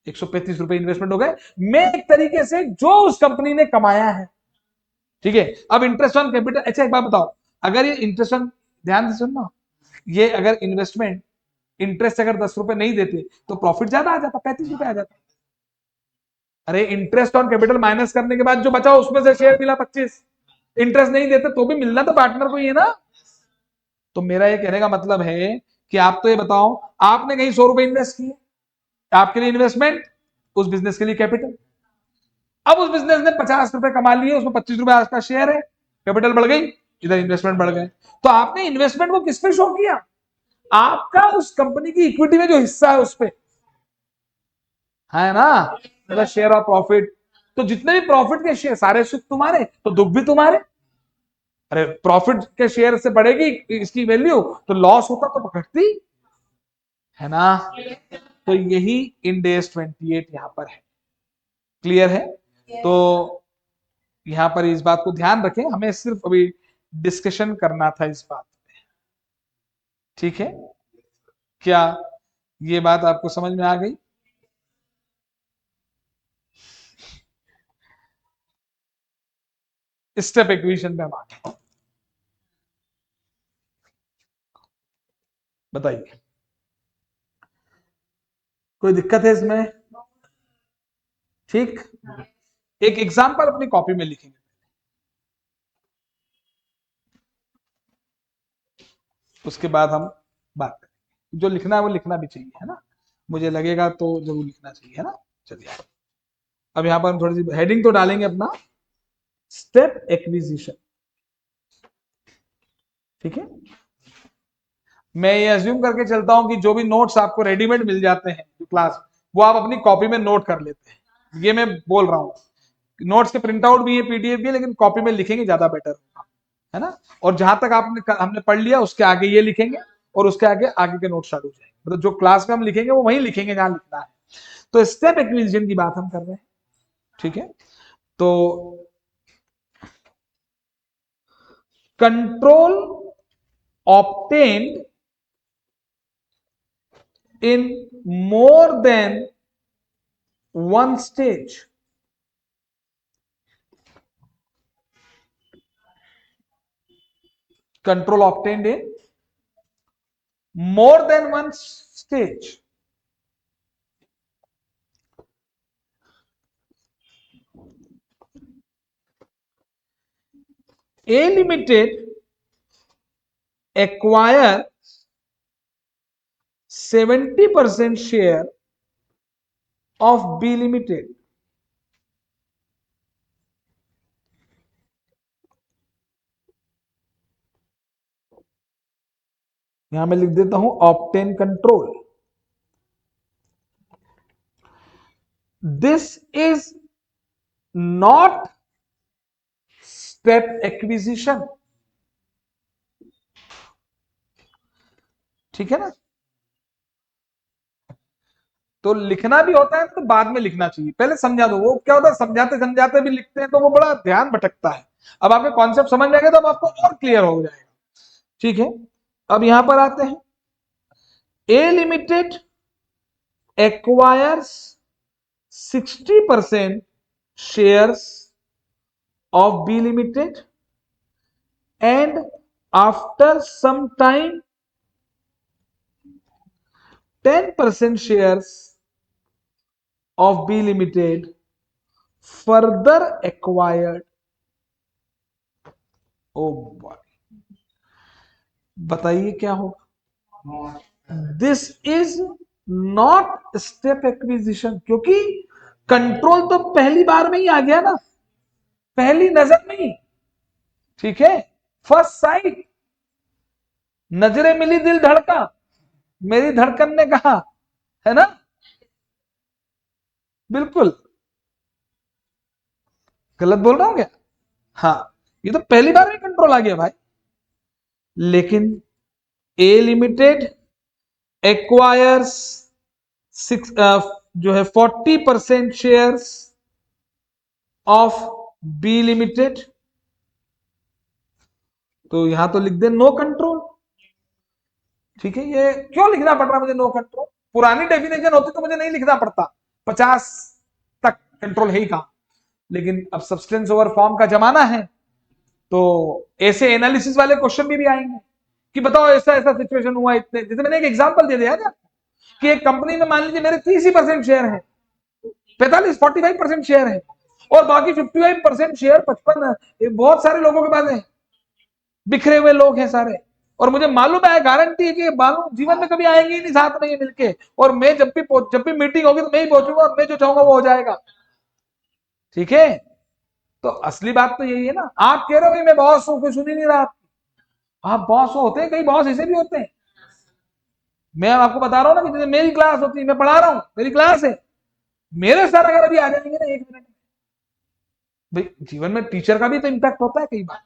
135 रुपए इन्वेस्टमेंट हो गए। मैं एक तरीके से जो उस कंपनी ने कमाया है, ठीक है? अब इंटरेस्ट ऑन कैपिटल, अच्छा एक बात बताओ, अगर ये इंटरेस्ट ऑन, ध्यान से सुनना, ये अगर इन्वेस्टमेंट इंटरेस्ट अगर 10 रुपए नहीं देते तो प्रॉफिट ज्यादा आ जाता, 35 रुपए आ जाता। अरे इंटरेस्ट ऑन कैपिटल माइनस करने के बाद जो बचा उसमें से शेयर मिला 25, इंटरेस्ट नहीं देते तो भी मिलना तो पार्टनर को ही है ना। तो मेरा ये कहने का मतलब है कि आप तो ये बताओ, आपने कहीं 100 रुपए इन्वेस्ट किए, आपके लिए इन्वेस्टमेंट, उस बिजनेस के लिए कैपिटल। अब उस बिजनेस ने 50 रुपए कमा लिए, उसमें 25 रुपए आपका शेयर है, कैपिटल बढ़ गई, इधर इन्वेस्टमेंट बढ़ गए। तो आपने इन्वेस्टमेंट को किस पे शो किया? आपका उस कंपनी की इक्विटी में जो हिस्सा है उस पे, है ना? मतलब शेयर ऑफ प्रॉफिट। तो जितने भी प्रॉफिट के शेयर, सारे सुख तुम्हारे तो दुख भी तुम्हारे। अरे प्रॉफिट के शेयर से बढ़ेगी इसकी वैल्यू, तो लॉस होता तो पकड़ती, है ना? तो यही इंडेस 28 यहां पर है। क्लियर है? तो यहां पर इस बात को ध्यान रखें, हमें सिर्फ अभी डिस्कशन करना था इस बात पे, ठीक है? क्या ये बात आपको समझ में आ गई? स्टेप इक्वेशन पे हम आ गए। बताइए, कोई दिक्कत है इसमें? ठीक, एक एग्जाम्पल अपनी कॉपी में लिखेंगे, उसके बाद हम बात करेंगे। जो लिखना है वो लिखना भी चाहिए, है ना, मुझे लगेगा तो जरूर लिखना चाहिए, है ना। चलिए, अब यहां पर हम थोड़ी सी हेडिंग तो डालेंगे अपना, स्टेप एक्विजिशन। ठीक है, मैं ये अज्यूम करके चलता हूं कि जो भी नोट्स आपको रेडीमेड मिल जाते हैं क्लास, वो आप अपनी कॉपी में नोट कर लेते हैं। ये मैं बोल रहा हूं, नोट्स के प्रिंट आउट भी है, पीडीएफ भी है, लेकिन कॉपी में लिखेंगे ज्यादा बेटर होगा, है ना। और जहां तक हमने पढ़ लिया उसके आगे ये लिखेंगे, और उसके आगे आगे के नोट स्टार्ट हो जाएंगे। मतलब जो क्लास में हम लिखेंगे वो वहीं लिखेंगे जहां लिखना है। तो स्टेप एक्विजिशन की बात हम कर रहे हैं। ठीक है, तो control obtained in more than one stage. Control obtained in more than one stage. A Limited acquire 70% share of B Limited. यहां मैं लिख देता हूं obtain control. This is not step acquisition. ठीक है ना, तो लिखना भी होता है तो बाद में लिखना चाहिए, पहले समझा दो। वो क्या होता है, समझाते समझाते भी लिखते हैं तो वो बड़ा ध्यान भटकता है। अब आपके कॉन्सेप्ट समझ में आ गए तो अब आपको और क्लियर हो जाएगा। ठीक है, अब यहां पर आते हैं, A Limited acquires 60% shares of B Limited and after some time 10% shares of B Limited further acquired. Oh boy, बताइए क्या होगा? This is not step acquisition, क्योंकि कंट्रोल तो पहली बार में ही आ गया ना, पहली नजर में ही। ठीक है, फर्स्ट साइट, नजरें मिली दिल धड़का, मेरी धड़कन ने कहा, है ना। बिल्कुल गलत बोल रहा हूं क्या? हाँ, ये तो पहली बार में कंट्रोल आ गया भाई। लेकिन ए लिमिटेड एक्वायर्स जो है 40% शेयर्स ऑफ बी लिमिटेड, तो यहां तो लिख दे नो कंट्रोल। ठीक है, ये क्यों लिखना पड़ रहा मुझे नो कंट्रोल? पुरानी डेफिनेशन होती तो मुझे नहीं लिखना पड़ता, 50 तक कंट्रोल है ही कहां। लेकिन अब सब्सटेंस ओवर फॉर्म का जमाना है, तो ऐसे एनालिसिस वाले क्वेश्चन भी आएंगे कि बताओ ऐसा ऐसा सिचुएशन हुआ इतने, जैसे मैंने एक एग्जांपल दे दिया ना कि एक कंपनी में मान लीजिए मेरे 30% शेयर है, 45-45% शेयर है, और बाकी 55% शेयर 55 बहुत सारे लोगों के पास है, बिखरे हुए लोग हैं सारे। और मुझे मालूम है, गारंटी है कि मालूम जीवन में कभी आएंगे ही नहीं साथ में ये मिलके, और मैं जब भी मीटिंग होगी तो मैं ही पहुंचूंगा और मैं जो चाहूंगा वो हो जाएगा। ठीक है, तो असली बात तो यही है ना। आप कह रहे हो कि मैं बॉस हूं, कोई सुन ही नहीं रहा आपकी। आप बॉस होते हैं, कई बॉस ऐसे भी होते हैं। मैं आपको बता रहा हूं ना कि जैसे मेरी क्लास होती है, मैं पढ़ा रहा हूं, मेरी क्लास है, मेरे सर अगर अभी आ जाएंगे ना 1 मिनट में, भाई जीवन में टीचर का भी तो इम्पैक्ट होता है कई बार,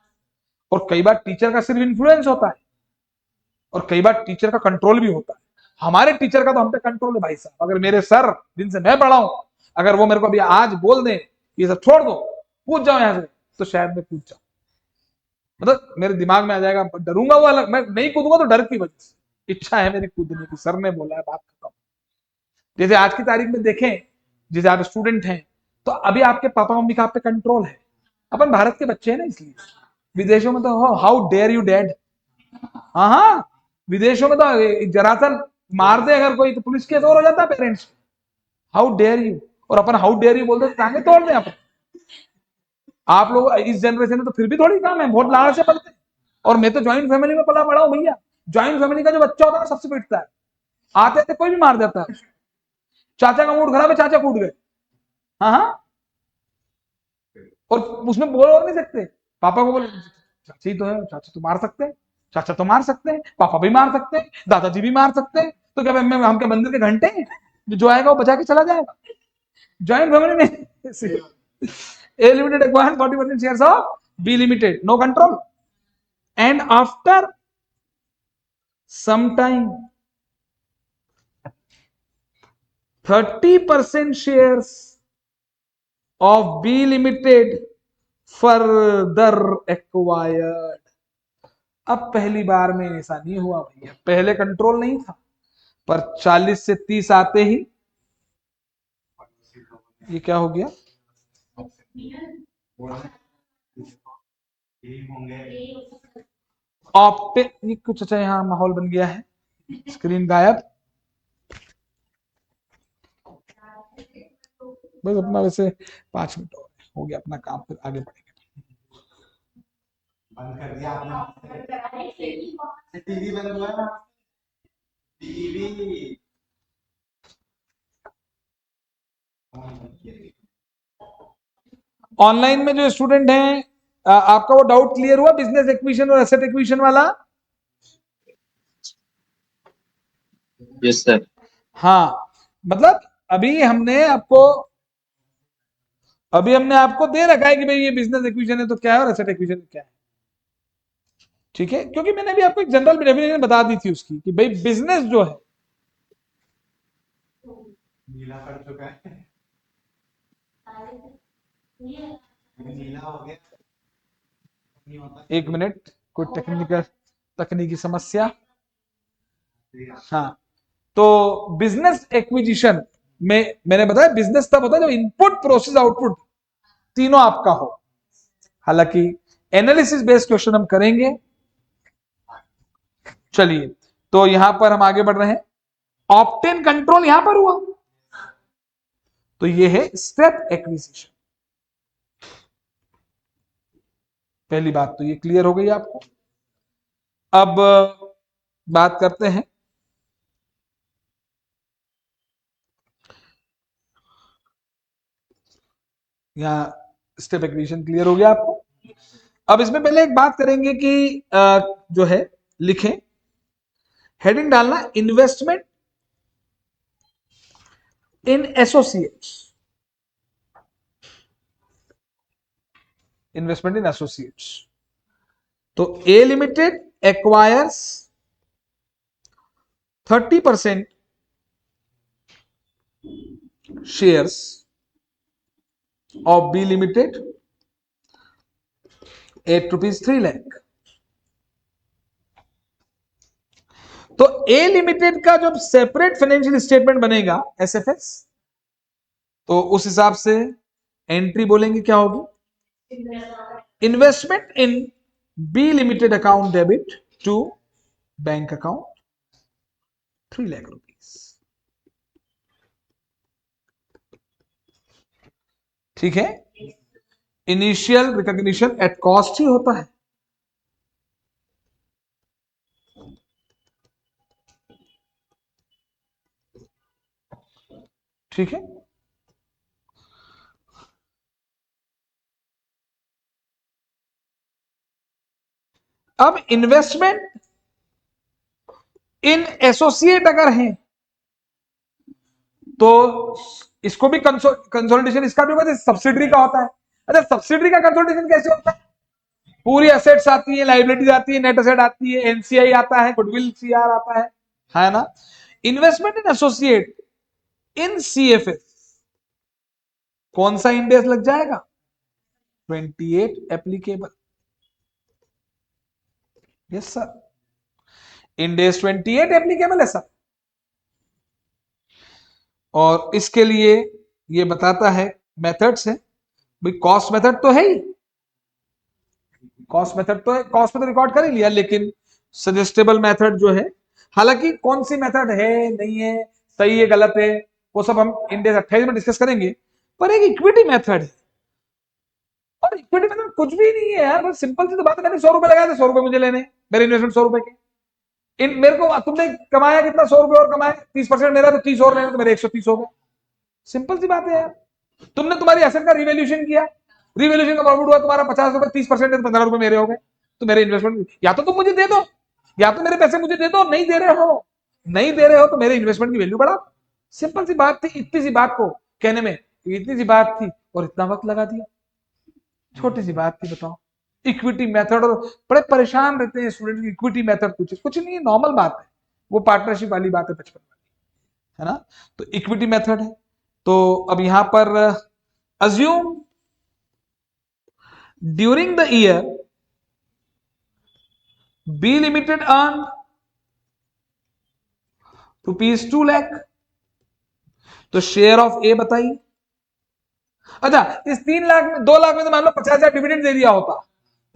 और कई बार टीचर का सिर्फ इन्फ्लुएंस होता है, और कई बार टीचर का कंट्रोल भी होता है। हमारे टीचर का तो हम पे कंट्रोल है भाई साहब। अगर मेरे सर जिनसे मैं पढ़ा हूं, अगर वो मेरे को अभी आज बोल दें ये सब छोड़ दो, कूद जाओ यहां से, तो शायद मैं कूद जाऊं। मतलब मेरे दिमाग में आ जाएगा, डरूंगा वो अलग, मैं नहीं कूदूंगा तो डर की वजह से, इच्छा है मेरी कूदने की, सर ने बोला है, बात खत्म। जैसे आज की तारीख में देखें, जैसे आप स्टूडेंट हैं, तो अभी आपके पापा मम्मी का आप पे कंट्रोल है। अपन भारत के बच्चे हैं ना, इसलिए। विदेशों में तो हाउ डेयर यू डैड, हाँ हाँ, विदेशों में तो जरा सा मार दे अगर कोई तो पुलिस केस और हो जाता है पेरेंट्स। हाउ डेयर यू, और अपन हाउ डेयर यू बोलते टांगे तोड़ दें अपन। आप लोग इस जनरेशन में तो फिर भी थोड़ी काम है, बहुत लाड़ से पलते हैं। और मैं तो ज्वाइंट फैमिली में पला बड़ा हूं भैया। ज्वाइंट फैमिली का जो बच्चा होता है सबसे पीटता है, आते थे कोई भी मार देता है। चाचा का मूड खराब है, चाचा कूट गए, हाँ हाँ, और उसमें बोल और नहीं सकते। पापा को बोले चाची तो है, चाचा तो मार सकते हैं, चाचा तो मार सकते हैं, पापा भी मार सकते हैं, दादाजी भी मार सकते हैं, तो क्या हम क्या मंदिर के घंटे हैं जो आएगा वो बचा के चला जाएगा। ज्वाइंट फैमिली में A limited acquired 40% shares of B limited, no control, and after some time 30% shares of B limited further acquired। अब पहली बार में ऐसा नहीं हुआ भैया, पहले कंट्रोल नहीं था, पर 40 से 30 आते ही ये क्या हो गया, ऑप्टे कुछ अच्छा यहाँ माहौल बन गया है, स्क्रीन गायब। बस अपना वैसे 5 मिनट और हो गया अपना काम, फिर आगे बढ़ेंगे। बंद कर दिया आपने, टीवी बंद हुआ ना, टीवी। ऑनलाइन में जो स्टूडेंट हैं, आपका वो डाउट क्लियर हुआ बिजनेस एक्विजिशन और एसेट एक्विजिशन वाला? Yes sir. हाँ, मतलब अभी हमने आपको दे रखा है कि भाई ये बिजनेस एक्विजिशन है तो क्या है और एसेट एक्विजिशन क्या है, ठीक है, क्योंकि मैंने अभी आपको एक जनरल डेफिनेशन बता दी थी उसकी कि भाई बिजनेस जो है, नीला पड़ चुका है, नीला हो गया। एक मिनट, कोई तकनीकी समस्या। हाँ, तो बिजनेस एक्विजिशन में मैंने बताया बिजनेस तब होता है जब इनपुट प्रोसेस आउटपुट तीनों आपका हो। हालांकि एनालिसिस बेस्ड क्वेश्चन हम करेंगे। चलिए, तो यहां पर हम आगे बढ़ रहे हैं। ऑप्टेन कंट्रोल यहां पर हुआ, तो ये है स्टेप एक्विजिशन। पहली बात तो ये क्लियर हो गई आपको। अब बात करते हैं यहां, स्टेप एक्विजिशन क्लियर हो गया आपको। अब इसमें पहले एक बात करेंगे कि जो है लिखें, हेडिंग डालना investment in associates, investment in associates. तो A Limited acquires 30% shares of B Limited at ₹3 lakh. तो ए लिमिटेड का जब सेपरेट फाइनेंशियल स्टेटमेंट बनेगा एसएफएस, तो उस हिसाब से एंट्री बोलेंगे क्या होगी, investment in B limited account debit to bank account ₹3 lakh. ठीक है, इनिशियल रिकॉग्निशन एट कॉस्ट ही होता है। ठीक है, अब इन्वेस्टमेंट इन एसोसिएट अगर है तो इसको भी कंसोलिडेशन इसका भी होगा, सब्सिडरी का होता है। अच्छा, सब्सिडरी का कंसोलिडेशन कैसे होता है, पूरी एसेट्स आती है, लाइबिलिटीज आती है, नेट एसेट आती है, एनसीआई आता है, गुडविल सीआर आता है ना। इन्वेस्टमेंट इन एसोसिएट इन सीएफएस कौन सा इंडेक्स लग जाएगा, 28 applicable. Yes sir, index 28 applicable है सर। और इसके लिए ये बताता है मेथड्स है, भाई कॉस्ट मेथड तो है ही, कॉस्ट मेथड तो है, कॉस्ट में तो रिकॉर्ड कर ही लिया, लेकिन सजेस्टेबल मेथड जो है, हालांकि कौन सी मेथड है, नहीं है, सही है, गलत है, वो सब हम इंड एज 28 में डिस्कस करेंगे, पर एक इक्विटी मेथड है। और इक्विटी मेथड कुछ भी नहीं है यार, बस सिंपल सी तो बात है, मैंने 100 रुपए लगाए थे, 100 रुपए मुझे लेने, मेरे इन्वेस्टमेंट 100 रुपए के, इन मेरे को तुमने कमाया कितना, 100 रुपए और कमाए 30% मेरा, तो 30 और लेने, तो मेरे 130 हो गए। सिंपल सी बात है यार। तुमने तुम्हारी एसेट का रिवैल्यूएशन किया, रिवैल्यूएशन का प्रॉफिट हुआ तुम्हारा 50 रुपए, 30% है तो 15 रुपए मेरे हो गए, तो मेरे इन्वेस्टमेंट, या तो तुम मुझे दे दो, या तो मेरे पैसे मुझे दे दो, नहीं दे रहे हो, नहीं दे रहे हो तो मेरे इन्वेस्टमेंट की वैल्यू बढ़ाओ। सिंपल सी बात थी, इतनी सी बात को कहने में इतनी सी बात थी और इतना वक्त लगा दिया, छोटी सी बात थी, बताओ। इक्विटी मेथड, और बड़े परेशान रहते हैं स्टूडेंट, इक्विटी मेथड कुछ नहीं, नॉर्मल बात है, वो पार्टनरशिप वाली बात है बचपन वाली, है ना। तो इक्विटी मेथड है। तो अब यहां पर assume during the year B limited earn ₹2 lakh, तो शेयर ऑफ ए बताइए। अच्छा, इस 3 लाख में 2 लाख में तो मान लो 50,000 डिविडेंड दे दिया होता,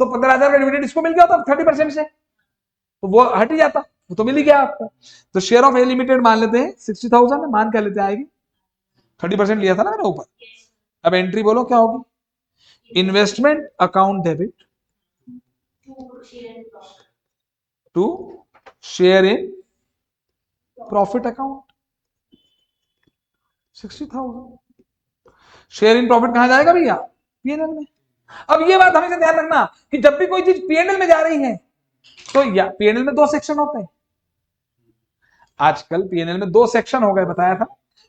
तो 15,000 का डिविडेंड इसको मिल गया होता 30% से, तो वो हट ही जाता, वो तो मिल ही गया आपको। तो शेयर ऑफ ए लिमिटेड मान लेते हैं 60,000, मान क्या लेते हैं, आएगी 30% लिया था ना मैंने ऊपर। अब एंट्री बोलो क्या होगी, investment account debit to share in profit account 60,000। Share in profit कहां जाएगा भैया, पीएनएल में। अब ये बात हमेशा ध्यान रखना कि जब भी कोई चीज पीएनएल में जा रही है तो या पीएनएल में 2 सेक्शन होते हैं, आजकल पीएनएल में 2 सेक्शन हो गए, बताया था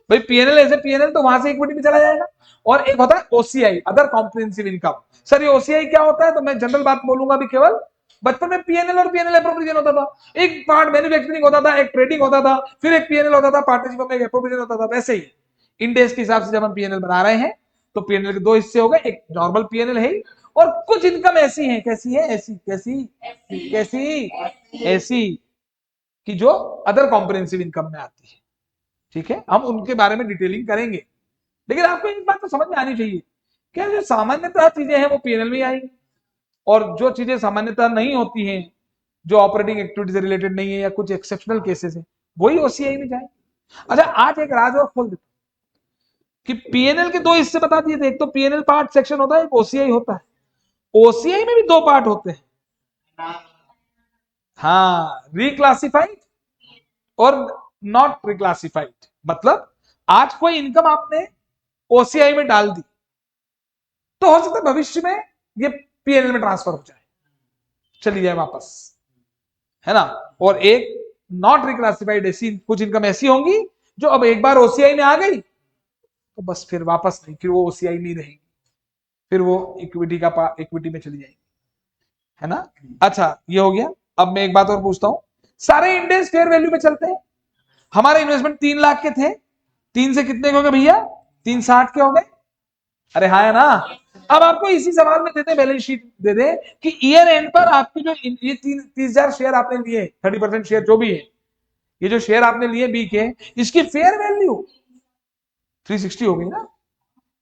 भाई, पीएनएल ऐसे पीएनएल तो वहां से इक्विटी में चला जाएगा, और एक होता है OCI, other comprehensive income. Sir ये ओसीआई क्या होता है, तो मैं जनरल बात बोलूंगा भी, केवल बचपन में पीएनएल और पीएनएल एप्रोप्रिएशन होता था, एक पार्ट मैन्युफैक्चरिंग होता था, एक ट्रेडिंग होता था, फिर एक पीएनएल होता था, पार्टनरशिप में एक एप्रोप्रिएशन होता था। वैसे ही इंडेस के हिसाब से जब हम पीएनएल बना रहे हैं तो पीएनएल के 2 हिस्से हो गए, एक नॉर्मल पीएनएल है, और कुछ इनकम ऐसी है, कैसी है, ऐसी कैसी ऐसी कि जो अदर कॉम्प्रिहेंसिव इनकम में आती है। ठीक है, हम उनके बारे में डिटेलिंग करेंगे, लेकिन आपको एक बात तो समझ में आनी चाहिए, क्या जो सामान्यतः चीजें हैं वो पीएनएल में आएंगी, और जो चीजें सामान्यतः नहीं होती हैं, जो ऑपरेटिंग एक्टिविटी से रिलेटेड नहीं है या कुछ एक्सेप्शनल केसेस है, वही ओसीआई में जाए। अच्छा, आज एक राज और खोल देता कि पीएनएल के 2 हिस्से बता दिए थे, एक तो पीएनएल पार्ट सेक्शन होता है, एक ओसीआई होता है। ओसीआई में भी 2 पार्ट होते हैं, हाँ, रिक्लासिफाइड और नॉट रिक्लासिफाइड। मतलब आज कोई इनकम आपने ओसीआई में डाल दी, तो हो सकता है भविष्य में ये पीएनएल में ट्रांसफर हो जाए, चली जाए वापस, है ना। और एक नॉट रिक्लासिफाइड, ऐसी कुछ इनकम ऐसी होंगी जो अब एक बार ओसीआई में आ गई तो बस फिर वापस नहीं, फिर वो ओसीआई में रहेगी, फिर वो इक्विटी में चली जाएगी, है ना। अच्छा, ये हो गया। अब मैं एक बात और पूछता हूं, सारे इंडेक्स फेयर वैल्यू में चलते हैं, हमारे इन्वेस्टमेंट 3 लाख के थे, 3 से कितने के हो गए भैया, 360 के हो गए, अरे हाँ है ना। अब आपको इसी सवाल में देते बैलेंस शीट दे दे कि ईयर एंड पर आपकी जो ये 30,000 शेयर आपने लिए, 30% शेयर जो भी है, ये जो शेयर आपने लिए बी के, इसकी फेयर वैल्यू 360 हो गई ना,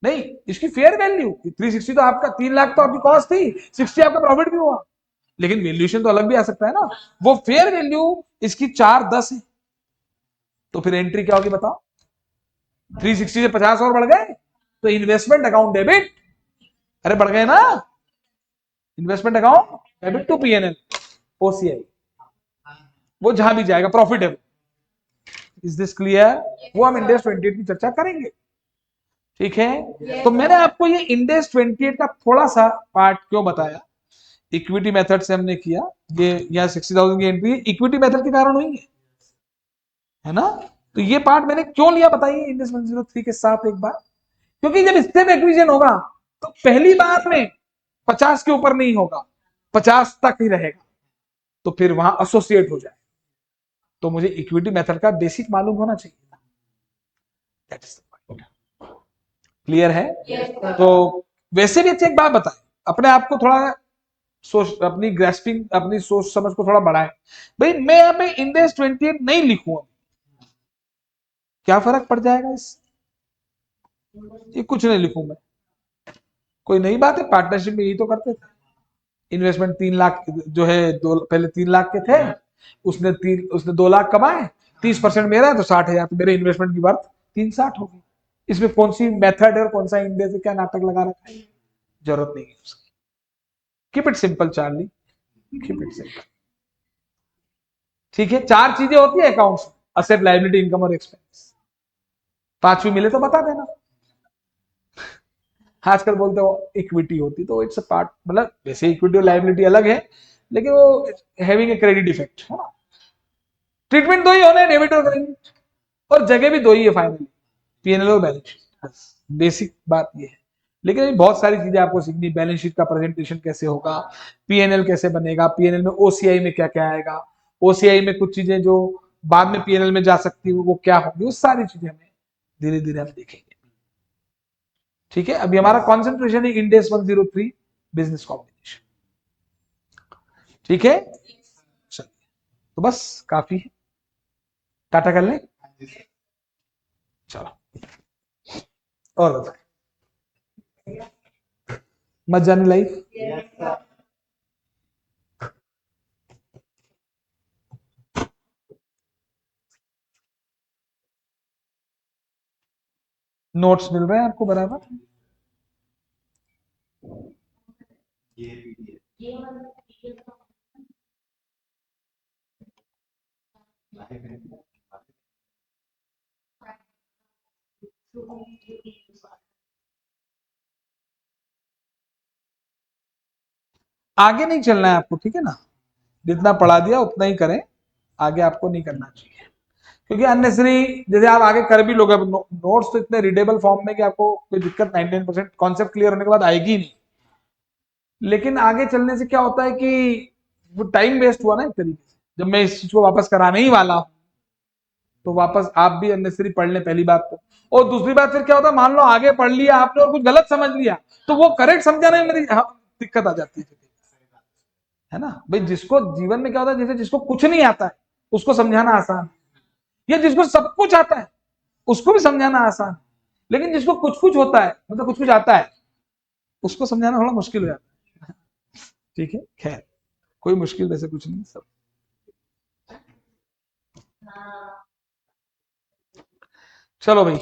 नहीं इसकी फेयर वैल्यू 360, तो आपका 3 लाख तो आपकी कॉस्ट थी, 60 आपका प्रॉफिट भी हुआ, लेकिन वैल्यूएशन तो अलग भी आ सकता है ना, वो फेयर वैल्यू इसकी 410 है, तो फिर एंट्री क्या होगी बताओ, 360 से 50 और बढ़ गए, तो इन्वेस्टमेंट अकाउंट डेबिट, अरे बढ़ गए ना, investment account debit to PNL OCI, वो जहां भी जाएगा प्रॉफिट है। इज दिस क्लियर, वो हम इंडेक्स 28 की चर्चा करेंगे, ठीक है। तो मैंने आपको ये इंडेक्स 28 का थोड़ा सा पार्ट क्यों बताया, इक्विटी मेथड से हमने किया, ये यहाँ 60,000 की एंट्री इक्विटी मेथड के कारण हुई है ना। तो ये पार्ट मैंने क्यों लिया बताइए इंडेक्स 103 के साथ एक बार, क्योंकि जब स्टेप एक्विजिशन होगा तो पहली बार में 50 के ऊपर नहीं होगा, 50 तक ही रहेगा, तो फिर वहां एसोसिएट हो जाए, तो मुझे इक्विटी मेथड का बेसिक मालूम होना चाहिए, दैट इज क्लियर है। तो वैसे भी अच्छी एक बात बताएं, अपने आप को थोड़ा सोच, अपनी ग्रेस्पिंग, अपनी सोच समझ को थोड़ा बढ़ाएं। भाई मैं यहाँ पे इंडेक्स 28 नहीं लिखूंगा, क्या फर्क पड़ जाएगा इस, ये कुछ नहीं लिखूंगा, कोई नई बात है, पार्टनरशिप में यही तो करते थे, इन्वेस्टमेंट 3 लाख जो है, पहले 3 लाख के थे, उसने 2 लाख कमाए, 30% मेरा है तो 60,000, तो मेरे इन्वेस्टमेंट की वर्थ 360 होगी। इसमें कौन सी मेथड है और कौन सा इंडिया से क्या नाटक लगा रखा है, जरूरत नहीं है उसकी। Keep it simple Charlie, keep it simple. ठीक है, 4 चीजें होती है अकाउंट्स में, असेट, लायबिलिटी, इनकम और एक्सपेंस। 5वीं मिले तो बता देना। आजकल बोलते हो इक्विटी होती, तो इट्स अ पार्ट, मतलब वैसे इक्विटी और लायबिलिटी अलग है, लेकिन वो हैविंग ए क्रेडिट इफेक्ट है ना। ट्रीटमेंट दो ही होने, डेबिट और क्रेडिट, और जगह भी दो ही है फाइनली, पीएनएल और बैलेंस शीट, बस बेसिक बात ये है। लेकिन बहुत सारी चीजें आपको सीखनी, बैलेंस शीट का प्रेजेंटेशन कैसे होगा, पीएनएल कैसे बनेगा, पीएनएल में ओसीआई में क्या क्या आएगा, ओसीआई में कुछ चीजें जो बाद में पीएनएल में जा सकती है वो क्या होगी, वो सारी चीजें हमें धीरे धीरे हम देखेंगे। ठीक है, अभी हमारा कॉन्सेंट्रेशन है इंड AS 103 बिजनेस कॉम्बिनेशन। ठीक है, चलिए, तो बस काफी है, टाटा कर लें। चलो, और बताए, मत जाने लाइफ। नोट्स मिल रहे हैं आपको बराबर? आगे नहीं चलना है आपको, ठीक है ना, जितना पढ़ा दिया उतना ही करें, आगे आपको नहीं करना चाहिए, क्योंकि अननेसेसरी जैसे आप आगे कर भी लोगे, नोट्स तो इतने रीडेबल फॉर्म में कि आपको कोई दिक्कत 99% कॉन्सेप्ट क्लियर होने के बाद आएगी ही नहीं। लेकिन आगे चलने से क्या होता है कि वो टाइम वेस्ट हुआ ना एक तरीके से, जब मैं इस चीज को वापस कराने ही वाला हूं, तो वापस आप भी अननेसेसरी पढ़ लें, पहली बात तो। और दूसरी बात फिर क्या होता है, मान लो आगे पढ़ लिया आपने और कुछ गलत समझ लिया, तो वो करेक्ट समझाने में मेरी दिक्कत आ जाती है ना भाई। जिसको जीवन में क्या होता है, जैसे जिसको कुछ नहीं आता है उसको समझाना आसान है, या जिसको सब कुछ आता है उसको भी समझाना आसान है, लेकिन जिसको कुछ कुछ होता है, मतलब कुछ कुछ आता है, उसको समझाना थोड़ा मुश्किल हो जाता है। ठीक है, खैर कोई मुश्किल वैसे कुछ नहीं, सब चलो भाई।